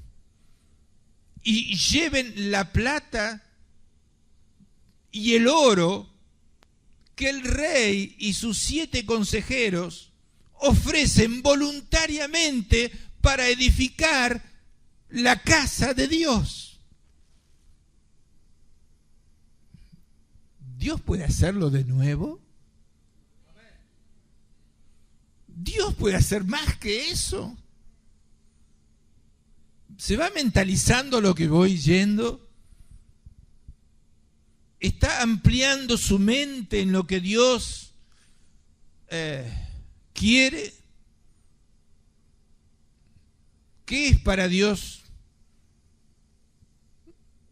y lleven la plata y el oro que el rey y sus 7 consejeros ofrecen voluntariamente para edificar la casa de Dios. ¿Dios puede hacerlo de nuevo? ¿Dios puede hacer más que eso? ¿Se va mentalizando lo que voy yendo? ¿Está ampliando su mente en lo que Dios quiere? ¿Qué es para Dios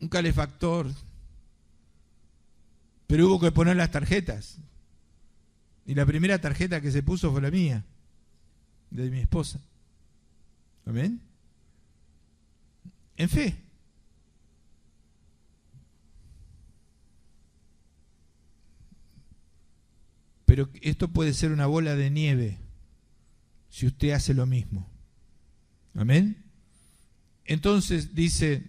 un calefactor? Pero hubo que poner las tarjetas. Y la primera tarjeta que se puso fue la mía, de mi esposa. ¿Amén? En fe. Pero esto puede ser una bola de nieve si usted hace lo mismo. ¿Amén? Entonces dice,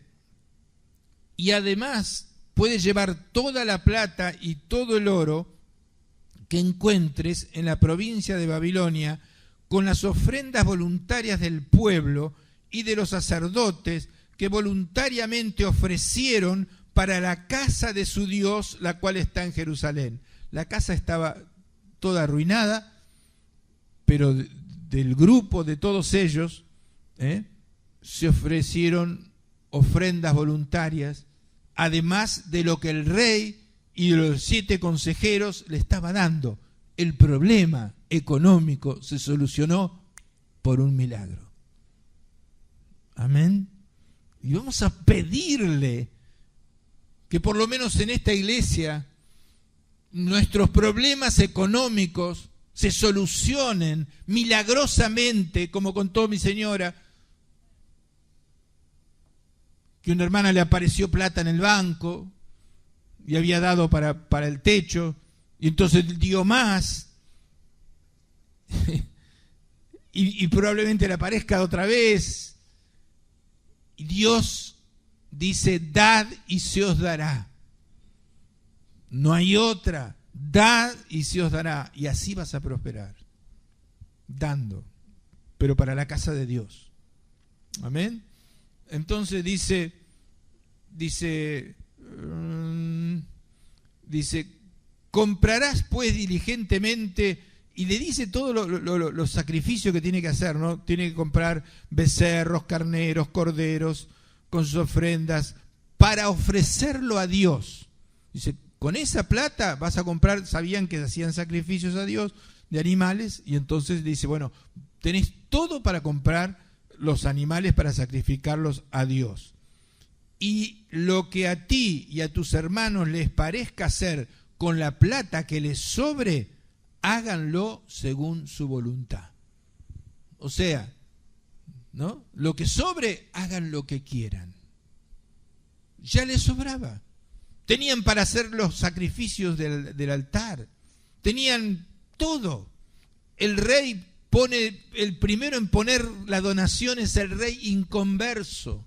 y además puede llevar toda la plata y todo el oro que encuentres en la provincia de Babilonia con las ofrendas voluntarias del pueblo y de los sacerdotes que voluntariamente ofrecieron para la casa de su Dios, la cual está en Jerusalén. La casa estaba toda arruinada, pero del grupo de todos ellos se ofrecieron ofrendas voluntarias, además de lo que el rey y los 7 consejeros le estaba dando. El problema económico se solucionó por un milagro. Amén. Y vamos a pedirle que por lo menos en esta iglesia nuestros problemas económicos se solucionen milagrosamente, como contó mi señora, que una hermana le apareció plata en el banco y había dado para el techo, y entonces dio más, y probablemente le aparezca otra vez. Y Dios dice, dad y se os dará. No hay otra. Dad y se os dará. Y así vas a prosperar. Dando. Pero para la casa de Dios. Amén. Entonces dice, comprarás pues diligentemente, y le dice todos los sacrificios que tiene que hacer, ¿no? Tiene que comprar becerros, carneros, corderos, con sus ofrendas, para ofrecerlo a Dios. Dice, con esa plata vas a comprar, sabían que hacían sacrificios a Dios de animales, y entonces dice, bueno, tenés todo para comprar los animales para sacrificarlos a Dios. Y lo que a ti y a tus hermanos les parezca hacer con la plata que les sobre, háganlo según su voluntad. O sea, ¿no? Lo que sobre, hagan lo que quieran. Ya les sobraba. Tenían para hacer los sacrificios del altar. Tenían todo. El rey pone, el primero en poner la donación es el rey inconverso.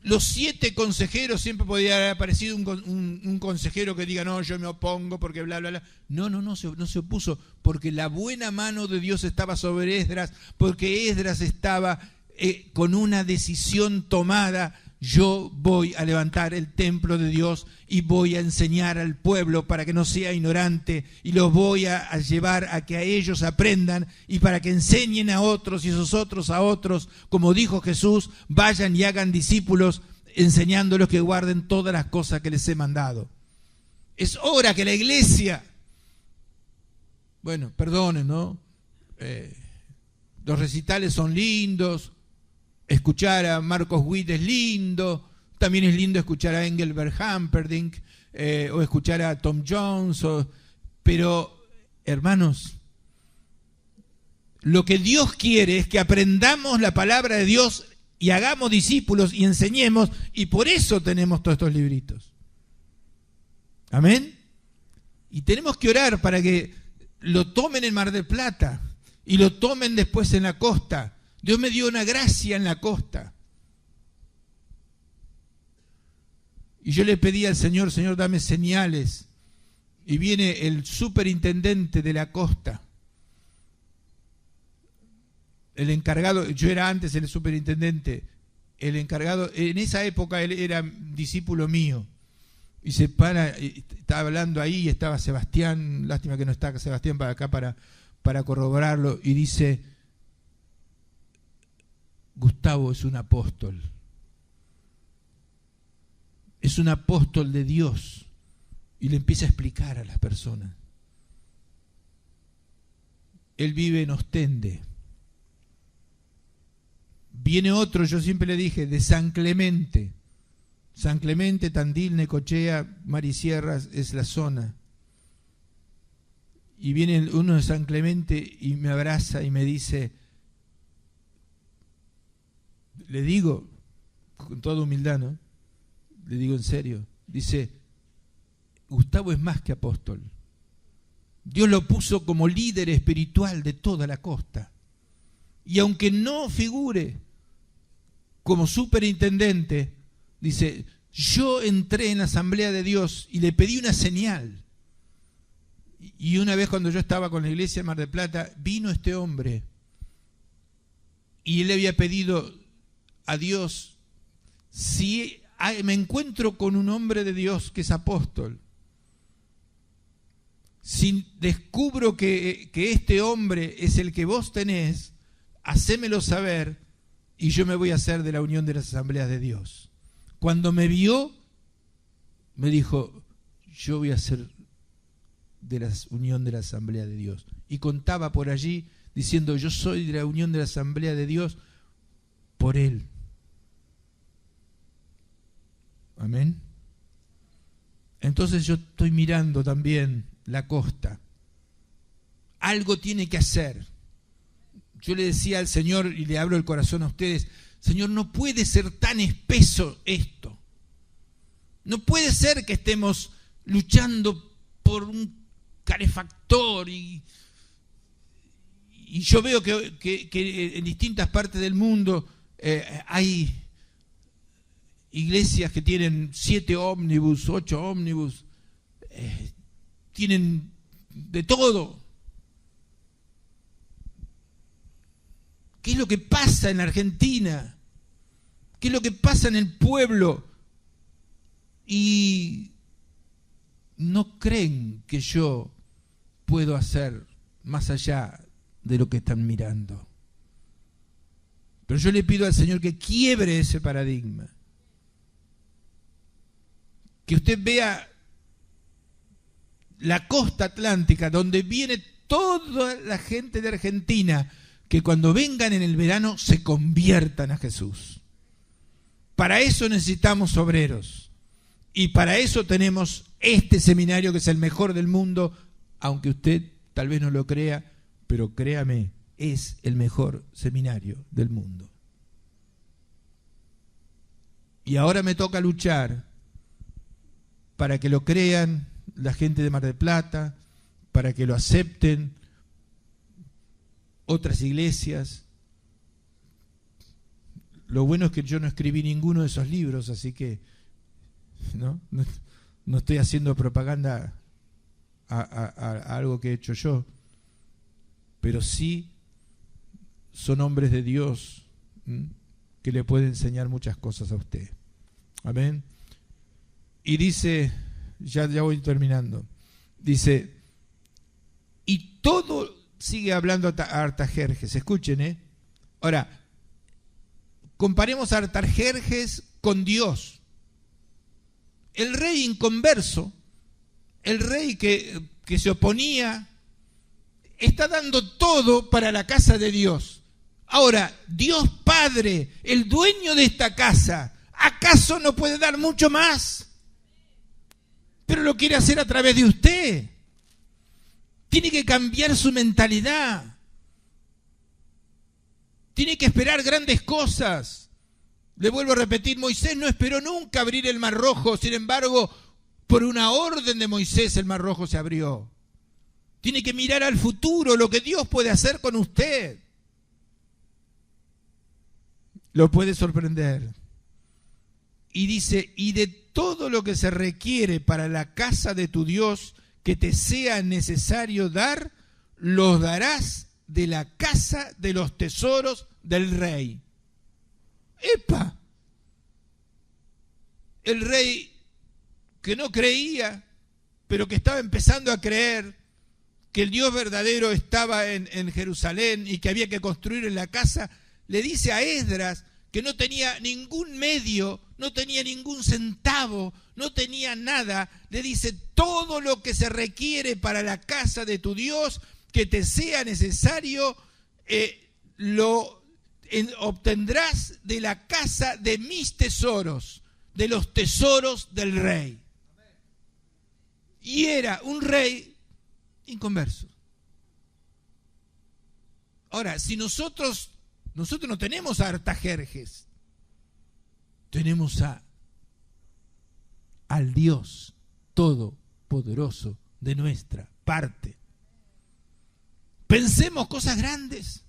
Los 7 consejeros, siempre podría haber aparecido un consejero que diga, no, yo me opongo porque bla, bla, bla. No se opuso, porque la buena mano de Dios estaba sobre Esdras, porque Esdras estaba con una decisión tomada. Yo voy a levantar el templo de Dios y voy a enseñar al pueblo para que no sea ignorante, y los voy a llevar a que a ellos aprendan y para que enseñen a otros y esos otros a otros, como dijo Jesús, vayan y hagan discípulos enseñándolos que guarden todas las cosas que les he mandado. Es hora que la iglesia, bueno, perdonen, ¿no? Los recitales son lindos. Escuchar a Marcos Witt es lindo, también es lindo escuchar a Engelbert Humperdinck, o escuchar a Tom Jones, pero hermanos, lo que Dios quiere es que aprendamos la palabra de Dios y hagamos discípulos y enseñemos, y por eso tenemos todos estos libritos. Amén. Y tenemos que orar para que lo tomen en Mar del Plata y lo tomen después en la costa. Dios me dio una gracia en la costa. Y yo le pedí al Señor, Señor, dame señales. Y viene el superintendente de la costa. El encargado, yo era antes el superintendente, el encargado, en esa época él era discípulo mío. Y se para, estaba hablando ahí y estaba Sebastián, lástima que no está Sebastián para acá para corroborarlo, y dice, Gustavo es un apóstol. es un apóstol de Dios y le empieza a explicar a las personas. Él vive en Ostende. Viene otro, yo siempre le dije, de San Clemente. San Clemente, Tandil, Necochea, Marisierras es la zona. Y viene uno de San Clemente y me abraza y me dice, le digo, con toda humildad, ¿no? Le digo en serio, dice, Gustavo es más que apóstol. Dios lo puso como líder espiritual de toda la costa. Y aunque no figure como superintendente, dice, yo entré en la Asamblea de Dios y le pedí una señal. Y una vez cuando yo estaba con la iglesia de Mar del Plata, vino este hombre y él le había pedido a Dios, si me encuentro con un hombre de Dios que es apóstol, si descubro que este hombre es el que vos tenés, hacémelo saber y yo me voy a hacer de la unión de las asambleas de Dios. Cuando me vio, me dijo, yo voy a ser de la unión de la asamblea de Dios. Y contaba por allí diciendo, yo soy de la unión de la asamblea de Dios por él. Amén. Entonces yo estoy mirando también la costa. Algo tiene que hacer. Yo le decía al Señor, y le abro el corazón a ustedes, Señor, no puede ser tan espeso esto. No puede ser que estemos luchando por un calefactor y yo veo que en distintas partes del mundo hay iglesias que tienen 7 ómnibus, 8 ómnibus, tienen de todo. ¿Qué es lo que pasa en Argentina? ¿Qué es lo que pasa en el pueblo? Y no creen que yo puedo hacer más allá de lo que están mirando. Pero yo le pido al Señor que quiebre ese paradigma. Que usted vea la costa atlántica, donde viene toda la gente de Argentina, que cuando vengan en el verano se conviertan a Jesús. Para eso necesitamos obreros. Y para eso tenemos este seminario que es el mejor del mundo, aunque usted tal vez no lo crea, pero créame, es el mejor seminario del mundo. Y ahora me toca luchar para que lo crean la gente de Mar del Plata, para que lo acepten otras iglesias. Lo bueno es que yo no escribí ninguno de esos libros, así que no estoy haciendo propaganda a algo que he hecho yo, pero sí son hombres de Dios que le pueden enseñar muchas cosas a usted. Amén. Y dice, ya voy terminando, dice, y todo sigue hablando a Artajerjes, escuchen, Ahora, comparemos a Artajerjes con Dios. El rey inconverso, el rey que se oponía, está dando todo para la casa de Dios. Ahora, Dios Padre, el dueño de esta casa, ¿acaso no puede dar mucho más? Pero lo quiere hacer a través de usted. Tiene que cambiar su mentalidad. Tiene que esperar grandes cosas. Le vuelvo a repetir, Moisés no esperó nunca abrir el Mar Rojo, sin embargo, por una orden de Moisés el Mar Rojo se abrió. Tiene que mirar al futuro, lo que Dios puede hacer con usted. Lo puede sorprender. Y dice, y de todo lo que se requiere para la casa de tu Dios que te sea necesario dar, los darás de la casa de los tesoros del rey. ¡Epa! El rey que no creía, pero que estaba empezando a creer que el Dios verdadero estaba en Jerusalén y que había que construir en la casa, le dice a Esdras que no tenía ningún medio no tenía ningún centavo, no tenía nada. Le dice, todo lo que se requiere para la casa de tu Dios, que te sea necesario, lo obtendrás de la casa de mis tesoros, de los tesoros del rey. Y era un rey inconverso. Ahora, si nosotros no tenemos a Artajerjes, tenemos al Dios todopoderoso de nuestra parte. Pensemos cosas grandes,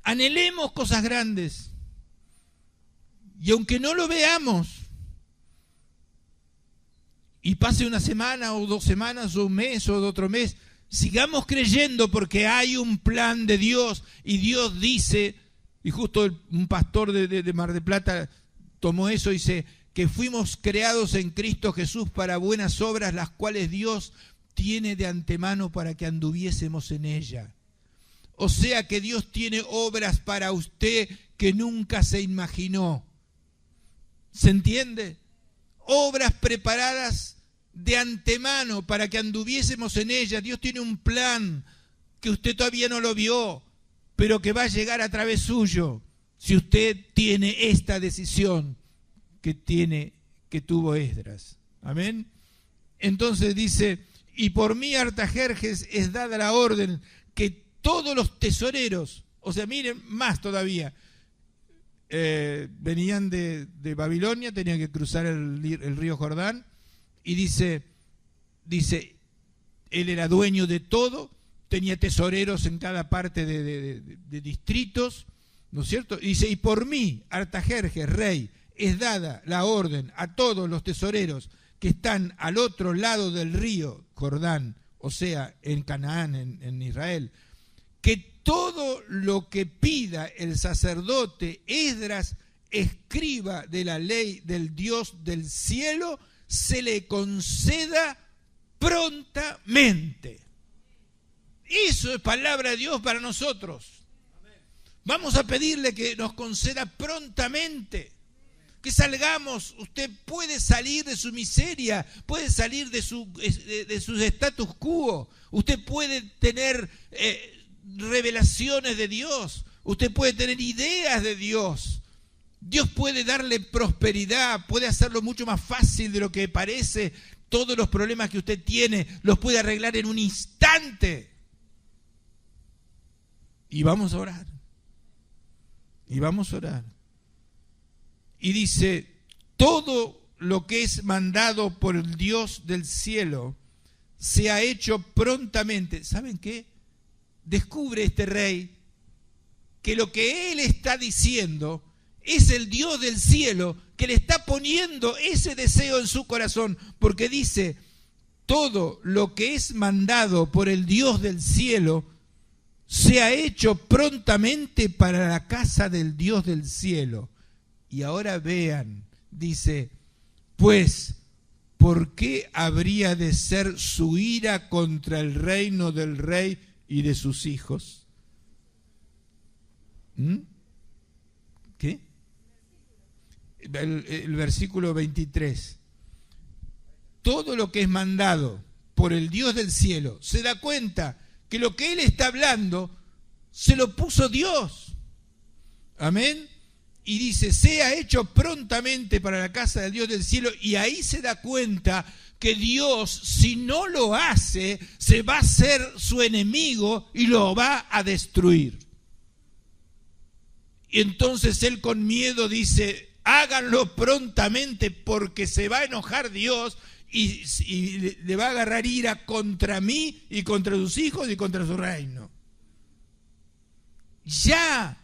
anhelemos cosas grandes, y aunque no lo veamos, y pase una semana o 2 semanas o un mes o otro mes, sigamos creyendo, porque hay un plan de Dios, y Dios dice, y justo un pastor de Mar del Plata tomó eso, dice que fuimos creados en Cristo Jesús para buenas obras, las cuales Dios tiene de antemano para que anduviésemos en ella. O sea que Dios tiene obras para usted que nunca se imaginó. ¿Se entiende? Obras preparadas de antemano para que anduviésemos en ella. Dios tiene un plan que usted todavía no lo vio, pero que va a llegar a través suyo, si usted tiene esta decisión que tuvo Esdras. Amén. Entonces dice, y por mí Artajerjes es dada la orden que todos los tesoreros, o sea, miren, más todavía, venían de Babilonia, tenían que cruzar el río Jordán, y dice, él era dueño de todo, tenía tesoreros en cada parte de distritos, ¿no es cierto? Y dice, y por mí, Artajerjes, rey, es dada la orden a todos los tesoreros que están al otro lado del río Jordán, o sea, en Canaán, en Israel, que todo lo que pida el sacerdote Esdras, escriba de la ley del Dios del cielo, se le conceda prontamente. Eso es palabra de Dios para nosotros. Vamos a pedirle que nos conceda prontamente, que salgamos. Usted puede salir de su miseria, puede salir de su status quo, usted puede tener revelaciones de Dios, usted puede tener ideas de Dios. Dios puede darle prosperidad, puede hacerlo mucho más fácil de lo que parece. Todos los problemas que usted tiene los puede arreglar en un instante. Y vamos a orar. Y vamos a orar. Y dice, todo lo que es mandado por el Dios del cielo se ha hecho prontamente. ¿Saben qué? Descubre este rey que lo que él está diciendo es el Dios del cielo que le está poniendo ese deseo en su corazón, porque dice, todo lo que es mandado por el Dios del cielo se ha hecho prontamente para la casa del Dios del cielo. Y ahora vean, dice, pues, ¿por qué habría de ser su ira contra el reino del rey y de sus hijos? ¿Qué? El versículo 23. Todo lo que es mandado por el Dios del cielo, se da cuenta que lo que él está hablando se lo puso Dios. Amén. Y dice, sea hecho prontamente para la casa del Dios del cielo, y ahí se da cuenta que Dios, si no lo hace, se va a hacer su enemigo y lo va a destruir. Y entonces él con miedo dice, háganlo prontamente porque se va a enojar Dios y le va a agarrar ira contra mí y contra sus hijos y contra su reino. Ya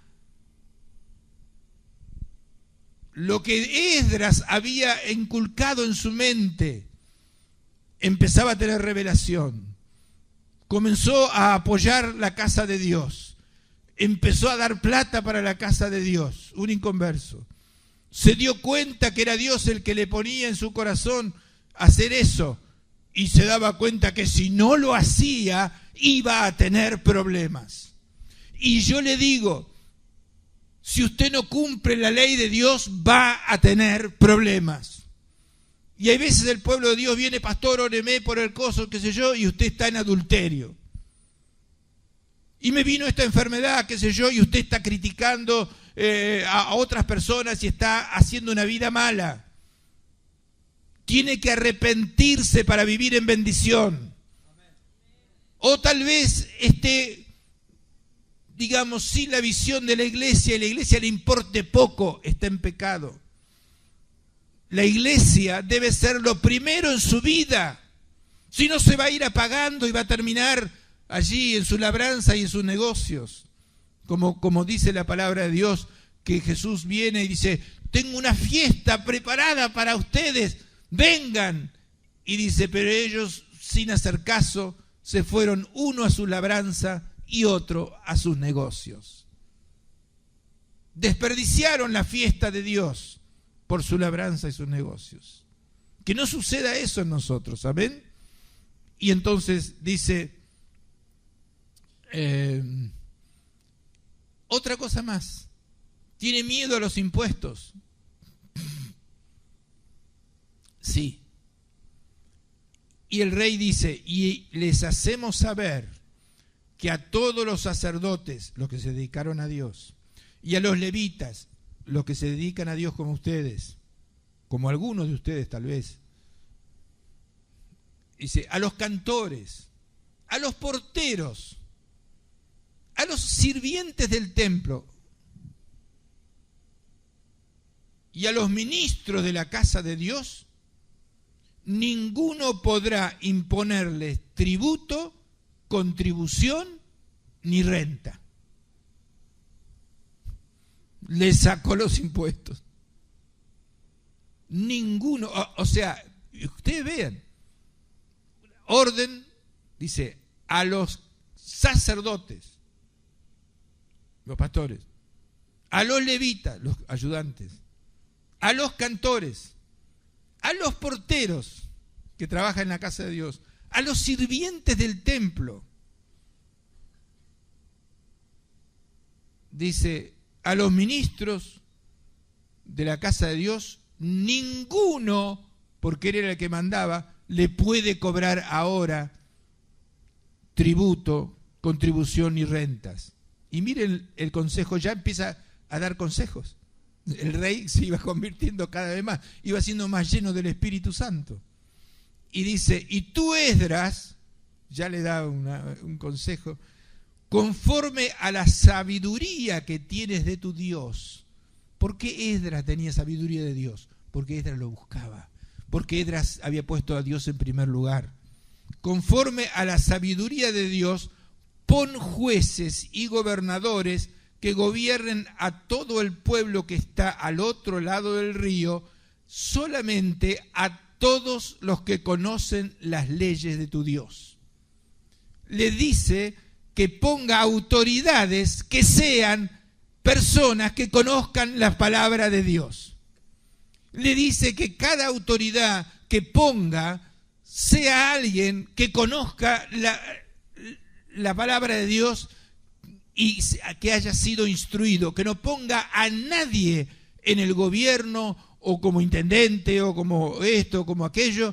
lo que Esdras había inculcado en su mente empezaba a tener revelación. Comenzó a apoyar la casa de Dios. Empezó a dar plata para la casa de Dios, un inconverso. Se dio cuenta que era Dios el que le ponía en su corazón hacer eso, y se daba cuenta que si no lo hacía, iba a tener problemas. Y yo le digo, si usted no cumple la ley de Dios, va a tener problemas. Y hay veces el pueblo de Dios viene, pastor, óreme por el coso, qué sé yo, y usted está en adulterio. Y me vino esta enfermedad, qué sé yo, y usted está criticando a otras personas y está haciendo una vida mala. Tiene que arrepentirse para vivir en bendición. O tal vez esté, digamos, sin la visión de la iglesia y la iglesia le importe poco, está en pecado. La iglesia debe ser lo primero en su vida. Si no, se va a ir apagando y va a terminar allí en su labranza y en sus negocios. Como dice la palabra de Dios, que Jesús viene y dice, tengo una fiesta preparada para ustedes, vengan. Y dice, pero ellos, sin hacer caso, se fueron uno a su labranza y otro a sus negocios. Desperdiciaron la fiesta de Dios por su labranza y sus negocios. Que no suceda eso en nosotros, ¿amén? Y entonces dice, otra cosa más, tiene miedo a los impuestos. Sí. Y el rey dice, y les hacemos saber que a todos los sacerdotes, los que se dedicaron a Dios, y a los levitas, los que se dedican a Dios como ustedes, como algunos de ustedes tal vez, dice, a los cantores, a los porteros, a los sirvientes del templo y a los ministros de la casa de Dios, ninguno podrá imponerles tributo, contribución ni renta. Le sacó los impuestos. Ninguno, o sea, ustedes vean, orden, dice, a los sacerdotes, los pastores, a los levitas, los ayudantes, a los cantores, a los porteros que trabajan en la casa de Dios, a los sirvientes del templo, dice, a los ministros de la casa de Dios, ninguno, porque él era el que mandaba, le puede cobrar ahora tributo, contribución ni rentas. Y miren el consejo, ya empieza a dar consejos. El rey se iba convirtiendo cada vez más, iba siendo más lleno del Espíritu Santo. Y dice, y tú, Esdras, ya le da un consejo, conforme a la sabiduría que tienes de tu Dios. ¿Por qué Esdras tenía sabiduría de Dios? Porque Esdras lo buscaba. Porque Esdras había puesto a Dios en primer lugar. Conforme a la sabiduría de Dios, pon jueces y gobernadores que gobiernen a todo el pueblo que está al otro lado del río, solamente a todos los que conocen las leyes de tu Dios. Le dice que ponga autoridades que sean personas que conozcan la palabra de Dios. Le dice que cada autoridad que ponga sea alguien que conozca la palabra de Dios y que haya sido instruido, que no ponga a nadie en el gobierno o como intendente o como esto o como aquello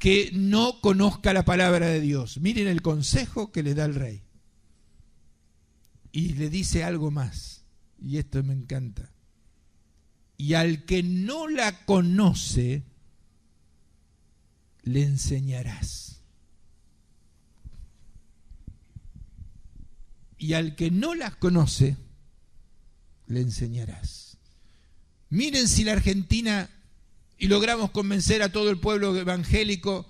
que no conozca la palabra de Dios. Miren el consejo que le da el rey. Y le dice algo más, y esto me encanta. Y al que no la conoce, le enseñarás. Y al que no las conoce, le enseñarás. Miren si la Argentina, y logramos convencer a todo el pueblo evangélico,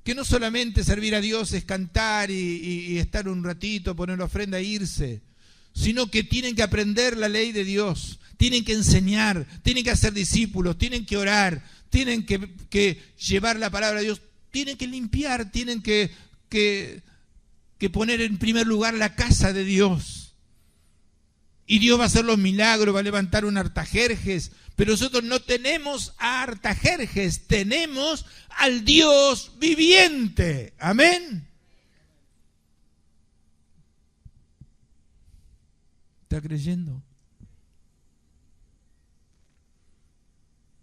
que no solamente servir a Dios es cantar y estar un ratito, poner la ofrenda e irse, sino que tienen que aprender la ley de Dios, tienen que enseñar, tienen que hacer discípulos, tienen que orar, tienen que llevar la palabra de Dios, tienen que limpiar, tienen que poner en primer lugar la casa de Dios. Y Dios va a hacer los milagros, va a levantar un Artajerjes, pero nosotros no tenemos a Artajerjes, tenemos al Dios viviente. Amén. ¿Está creyendo?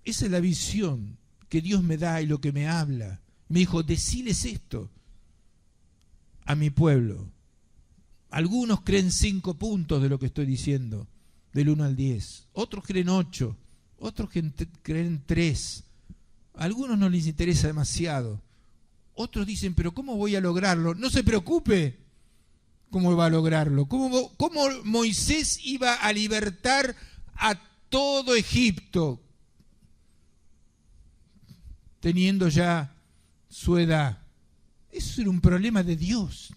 Esa es la visión que Dios me da y lo que me habla. Me dijo, deciles esto a mi pueblo. Algunos creen 5 puntos de lo que estoy diciendo, del 1 al 10. Otros creen 8, otros creen 3. A algunos no les interesa demasiado. Otros dicen, pero ¿cómo voy a lograrlo? No se preocupe, ¿cómo va a lograrlo? ¿Cómo Moisés iba a libertar a todo Egipto teniendo ya su edad? Eso era un problema de Dios.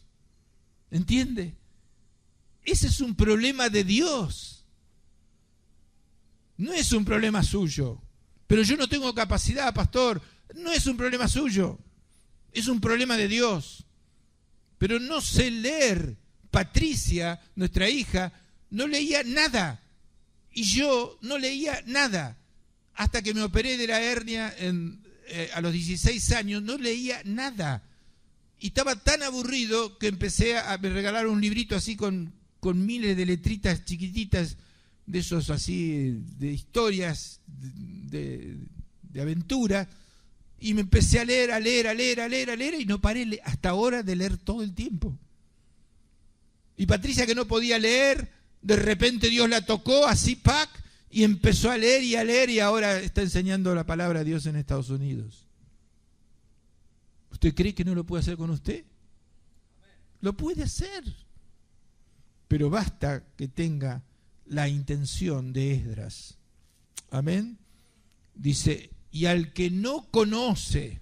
¿Entiende? Ese es un problema de Dios. No es un problema suyo. Pero yo no tengo capacidad, pastor. No es un problema suyo. Es un problema de Dios. Pero no sé leer. Patricia, nuestra hija, no leía nada. Y yo no leía nada. Hasta que me operé de la hernia a los 16 años, no leía nada. Y estaba tan aburrido que empecé me regalaron un librito así con miles de letritas chiquititas, de esos así, de historias, de aventura, y me empecé a leer, y no paré hasta ahora de leer todo el tiempo. Y Patricia, que no podía leer, de repente Dios la tocó, así, ¡pac!, y empezó a leer, y ahora está enseñando la palabra de Dios en Estados Unidos. ¿Usted cree que no lo puede hacer con usted? Lo puede hacer. Pero basta que tenga la intención de Esdras. Amén. Dice, y al que no conoce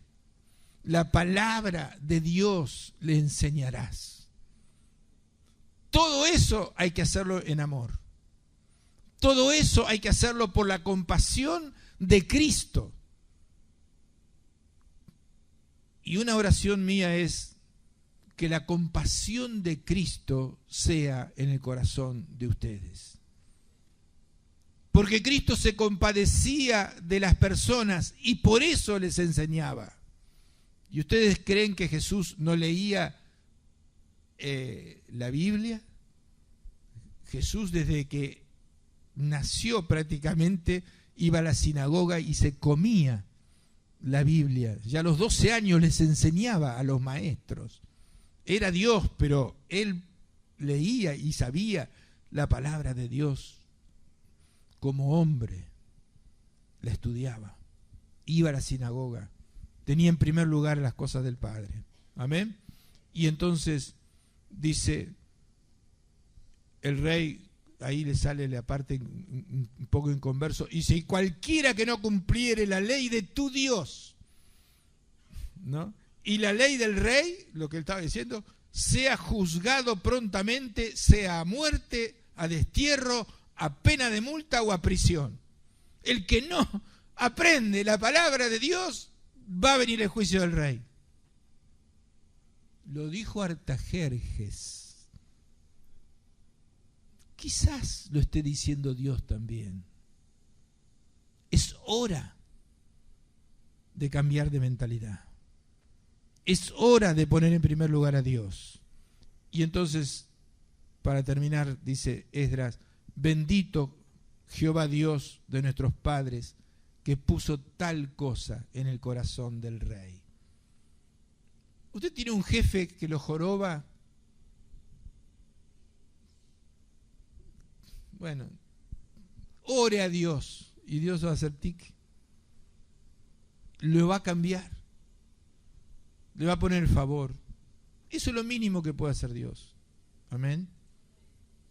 la palabra de Dios le enseñarás. Todo eso hay que hacerlo en amor. Todo eso hay que hacerlo por la compasión de Cristo. Y una oración mía es que la compasión de Cristo sea en el corazón de ustedes. Porque Cristo se compadecía de las personas y por eso les enseñaba. ¿Y ustedes creen que Jesús no leía la Biblia? Jesús, desde que nació prácticamente, iba a la sinagoga y se comía la Biblia. Ya a los 12 años les enseñaba a los maestros. Era Dios, pero él leía y sabía la palabra de Dios. Como hombre, la estudiaba. Iba a la sinagoga. Tenía en primer lugar las cosas del Padre. Amén. Y entonces dice el rey, ahí le sale la parte un poco inconverso, y dice, y cualquiera que no cumpliere la ley de tu Dios, ¿no? Y la ley del rey, lo que él estaba diciendo, sea juzgado prontamente, sea a muerte, a destierro, a pena de multa o a prisión. El que no aprende la palabra de Dios, va a venir el juicio del rey. Lo dijo Artajerjes. Quizás lo esté diciendo Dios también. Es hora de cambiar de mentalidad. Es hora de poner en primer lugar a Dios. Y entonces, para terminar, dice Esdras, bendito Jehová Dios de nuestros padres, que puso tal cosa en el corazón del rey. ¿Usted tiene un jefe que lo joroba? Bueno, ore a Dios y Dios va a hacer tic. Lo va a cambiar. Le va a poner el favor. Eso es lo mínimo que puede hacer Dios. Amén.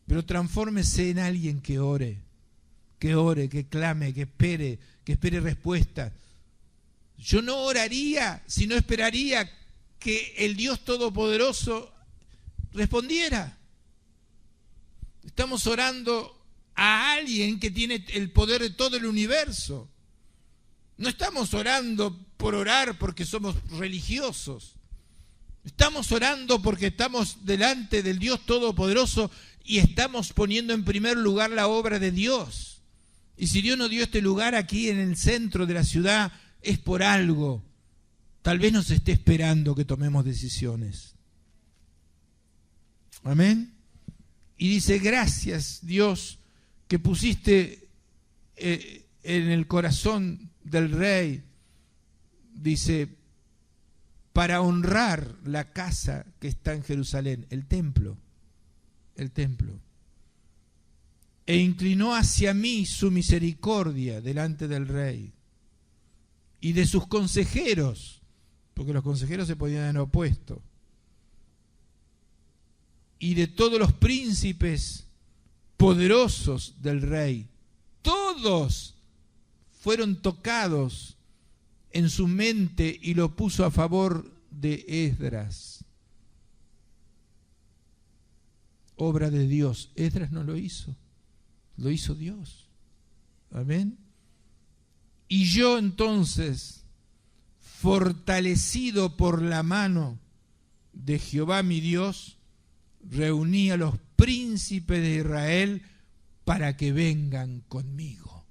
Pero transfórmese en alguien que ore, que clame, que espere respuesta. Yo no oraría si no esperaría que el Dios Todopoderoso respondiera. Estamos orando a alguien que tiene el poder de todo el universo. No estamos orando por orar porque somos religiosos. Estamos orando porque estamos delante del Dios Todopoderoso y estamos poniendo en primer lugar la obra de Dios. Y si Dios nos dio este lugar aquí en el centro de la ciudad, es por algo. Tal vez nos esté esperando que tomemos decisiones. Amén. Y dice, gracias Dios que pusiste en el corazón del rey, dice, para honrar la casa que está en Jerusalén, el templo, e inclinó hacia mí su misericordia delante del rey y de sus consejeros, porque los consejeros se podían haber opuesto, y de todos los príncipes poderosos del rey. Todos fueron tocados en su mente y lo puso a favor de Esdras. Obra de Dios. Esdras no lo hizo Dios. Amén. Y yo entonces, fortalecido por la mano de Jehová mi Dios, reuní a los príncipes de Israel para que vengan conmigo.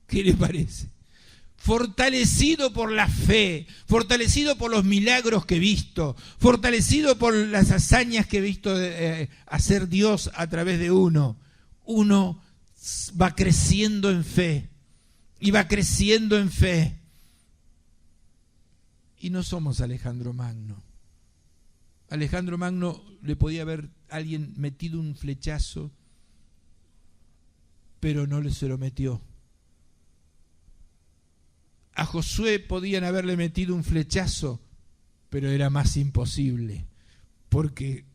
¿Qué le parece? Fortalecido por la fe, fortalecido por los milagros que he visto, fortalecido por las hazañas que he visto hacer Dios a través de uno va creciendo en fe, y va creciendo en fe. Y no somos Alejandro Magno. Alejandro Magno le podía haber alguien metido un flechazo, pero no se lo metió. A Josué podían haberle metido un flechazo, pero era más imposible, porque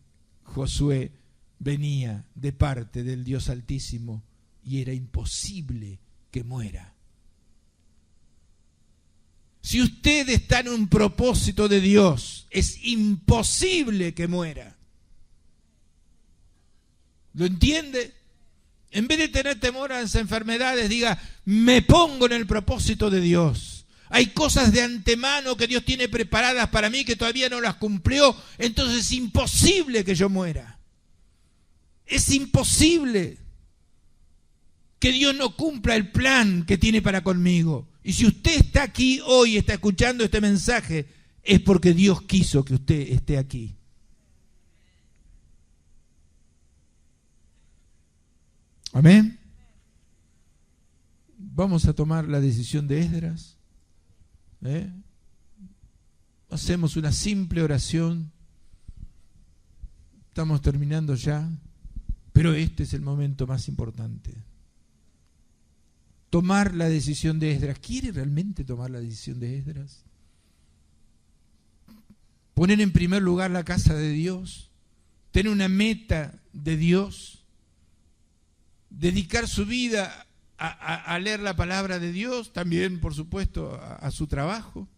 Josué venía de parte del Dios Altísimo y era imposible que muera. Si usted está en un propósito de Dios, es imposible que muera. ¿Lo entiende? En vez de tener temor a las enfermedades, diga, me pongo en el propósito de Dios. Hay cosas de antemano que Dios tiene preparadas para mí que todavía no las cumplió, entonces es imposible que yo muera. Es imposible que Dios no cumpla el plan que tiene para conmigo. Y si usted está aquí hoy, está escuchando este mensaje, es porque Dios quiso que usted esté aquí. Amén. Vamos a tomar la decisión de Esdras. Hacemos una simple oración. Estamos terminando ya, pero este es el momento más importante. Tomar la decisión de Esdras. ¿Quiere realmente tomar la decisión de Esdras? Poner en primer lugar la casa de Dios, tener una meta de Dios, dedicar su vida a leer la palabra de Dios, también por supuesto a su trabajo.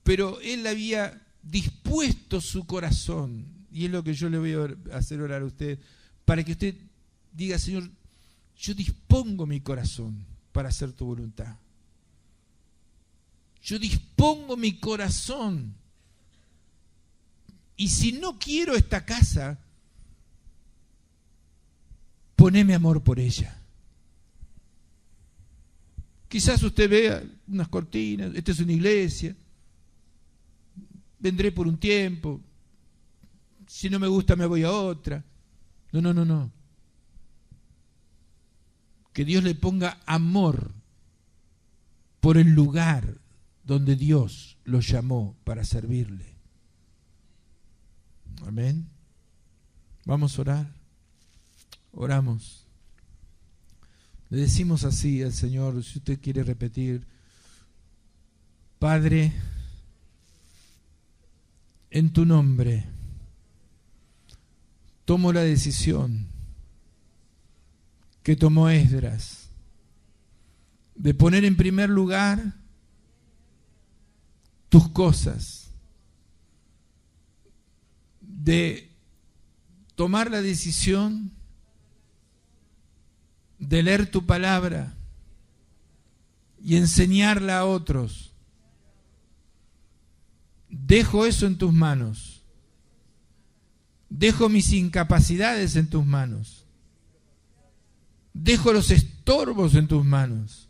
Pero él había dispuesto su corazón, y es lo que yo le voy a hacer orar a usted, para que usted diga, Señor, yo dispongo mi corazón para hacer tu voluntad. Yo dispongo mi corazón. Y si no quiero esta casa, poneme amor por ella. Quizás usted vea unas cortinas, esta es una iglesia, vendré por un tiempo, si no me gusta me voy a otra. No. Que Dios le ponga amor por el lugar donde Dios lo llamó para servirle. Amén. Vamos a orar. Oramos. Le decimos así al Señor, si usted quiere repetir: Padre, en tu nombre tomo la decisión que tomó Esdras de poner en primer lugar tus cosas, de tomar la decisión de leer tu palabra y enseñarla a otros. Dejo eso en tus manos. Dejo mis incapacidades en tus manos. Dejo los estorbos en tus manos.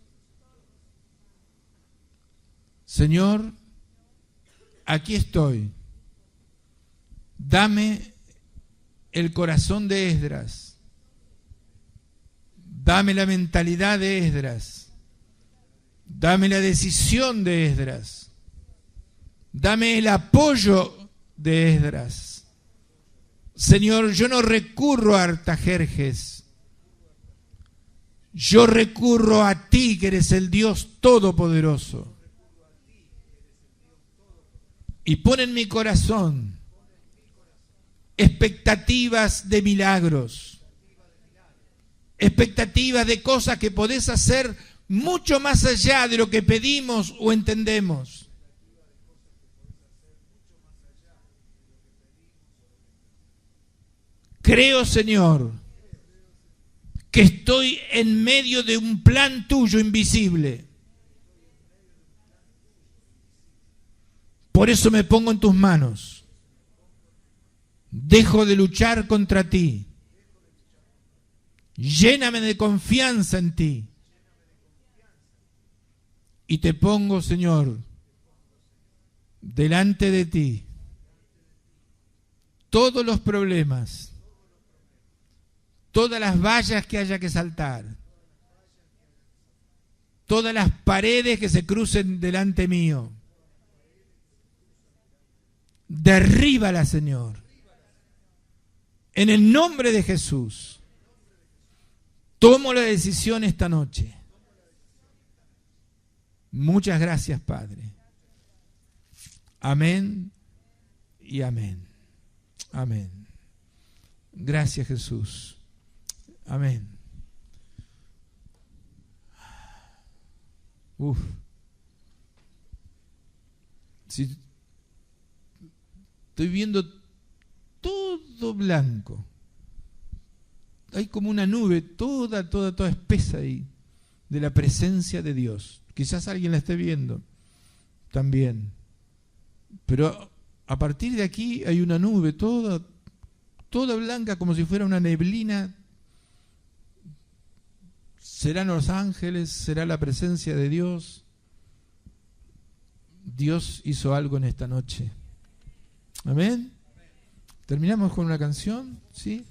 Señor, aquí estoy. Dame el corazón de Esdras. Dame la mentalidad de Esdras. Dame la decisión de Esdras. Dame el apoyo de Esdras. Señor, yo no recurro a Artajerjes. Yo recurro a ti, que eres el Dios Todopoderoso. Y pon en mi corazón expectativas de milagros, expectativas de cosas que podés hacer mucho más allá de lo que pedimos o entendemos. Creo, Señor, que estoy en medio de un plan tuyo invisible. Por eso me pongo en tus manos. Dejo de luchar contra ti. Lléname de confianza en ti. Y te pongo, Señor, delante de ti todos los problemas, todas las vallas que haya que saltar, todas las paredes que se crucen delante mío. Derríbala, Señor. En el nombre de Jesús, tomo la decisión esta noche. Muchas gracias, Padre. Amén y amén. Amén. Gracias, Jesús. Amén. Si estoy viendo todo blanco. Hay como una nube toda espesa ahí de la presencia de Dios. Quizás alguien la esté viendo también. Pero a partir de aquí hay una nube toda blanca, como si fuera una neblina. ¿Serán los ángeles? ¿Será la presencia de Dios? Dios hizo algo en esta noche. Amén. Terminamos con una canción, ¿sí?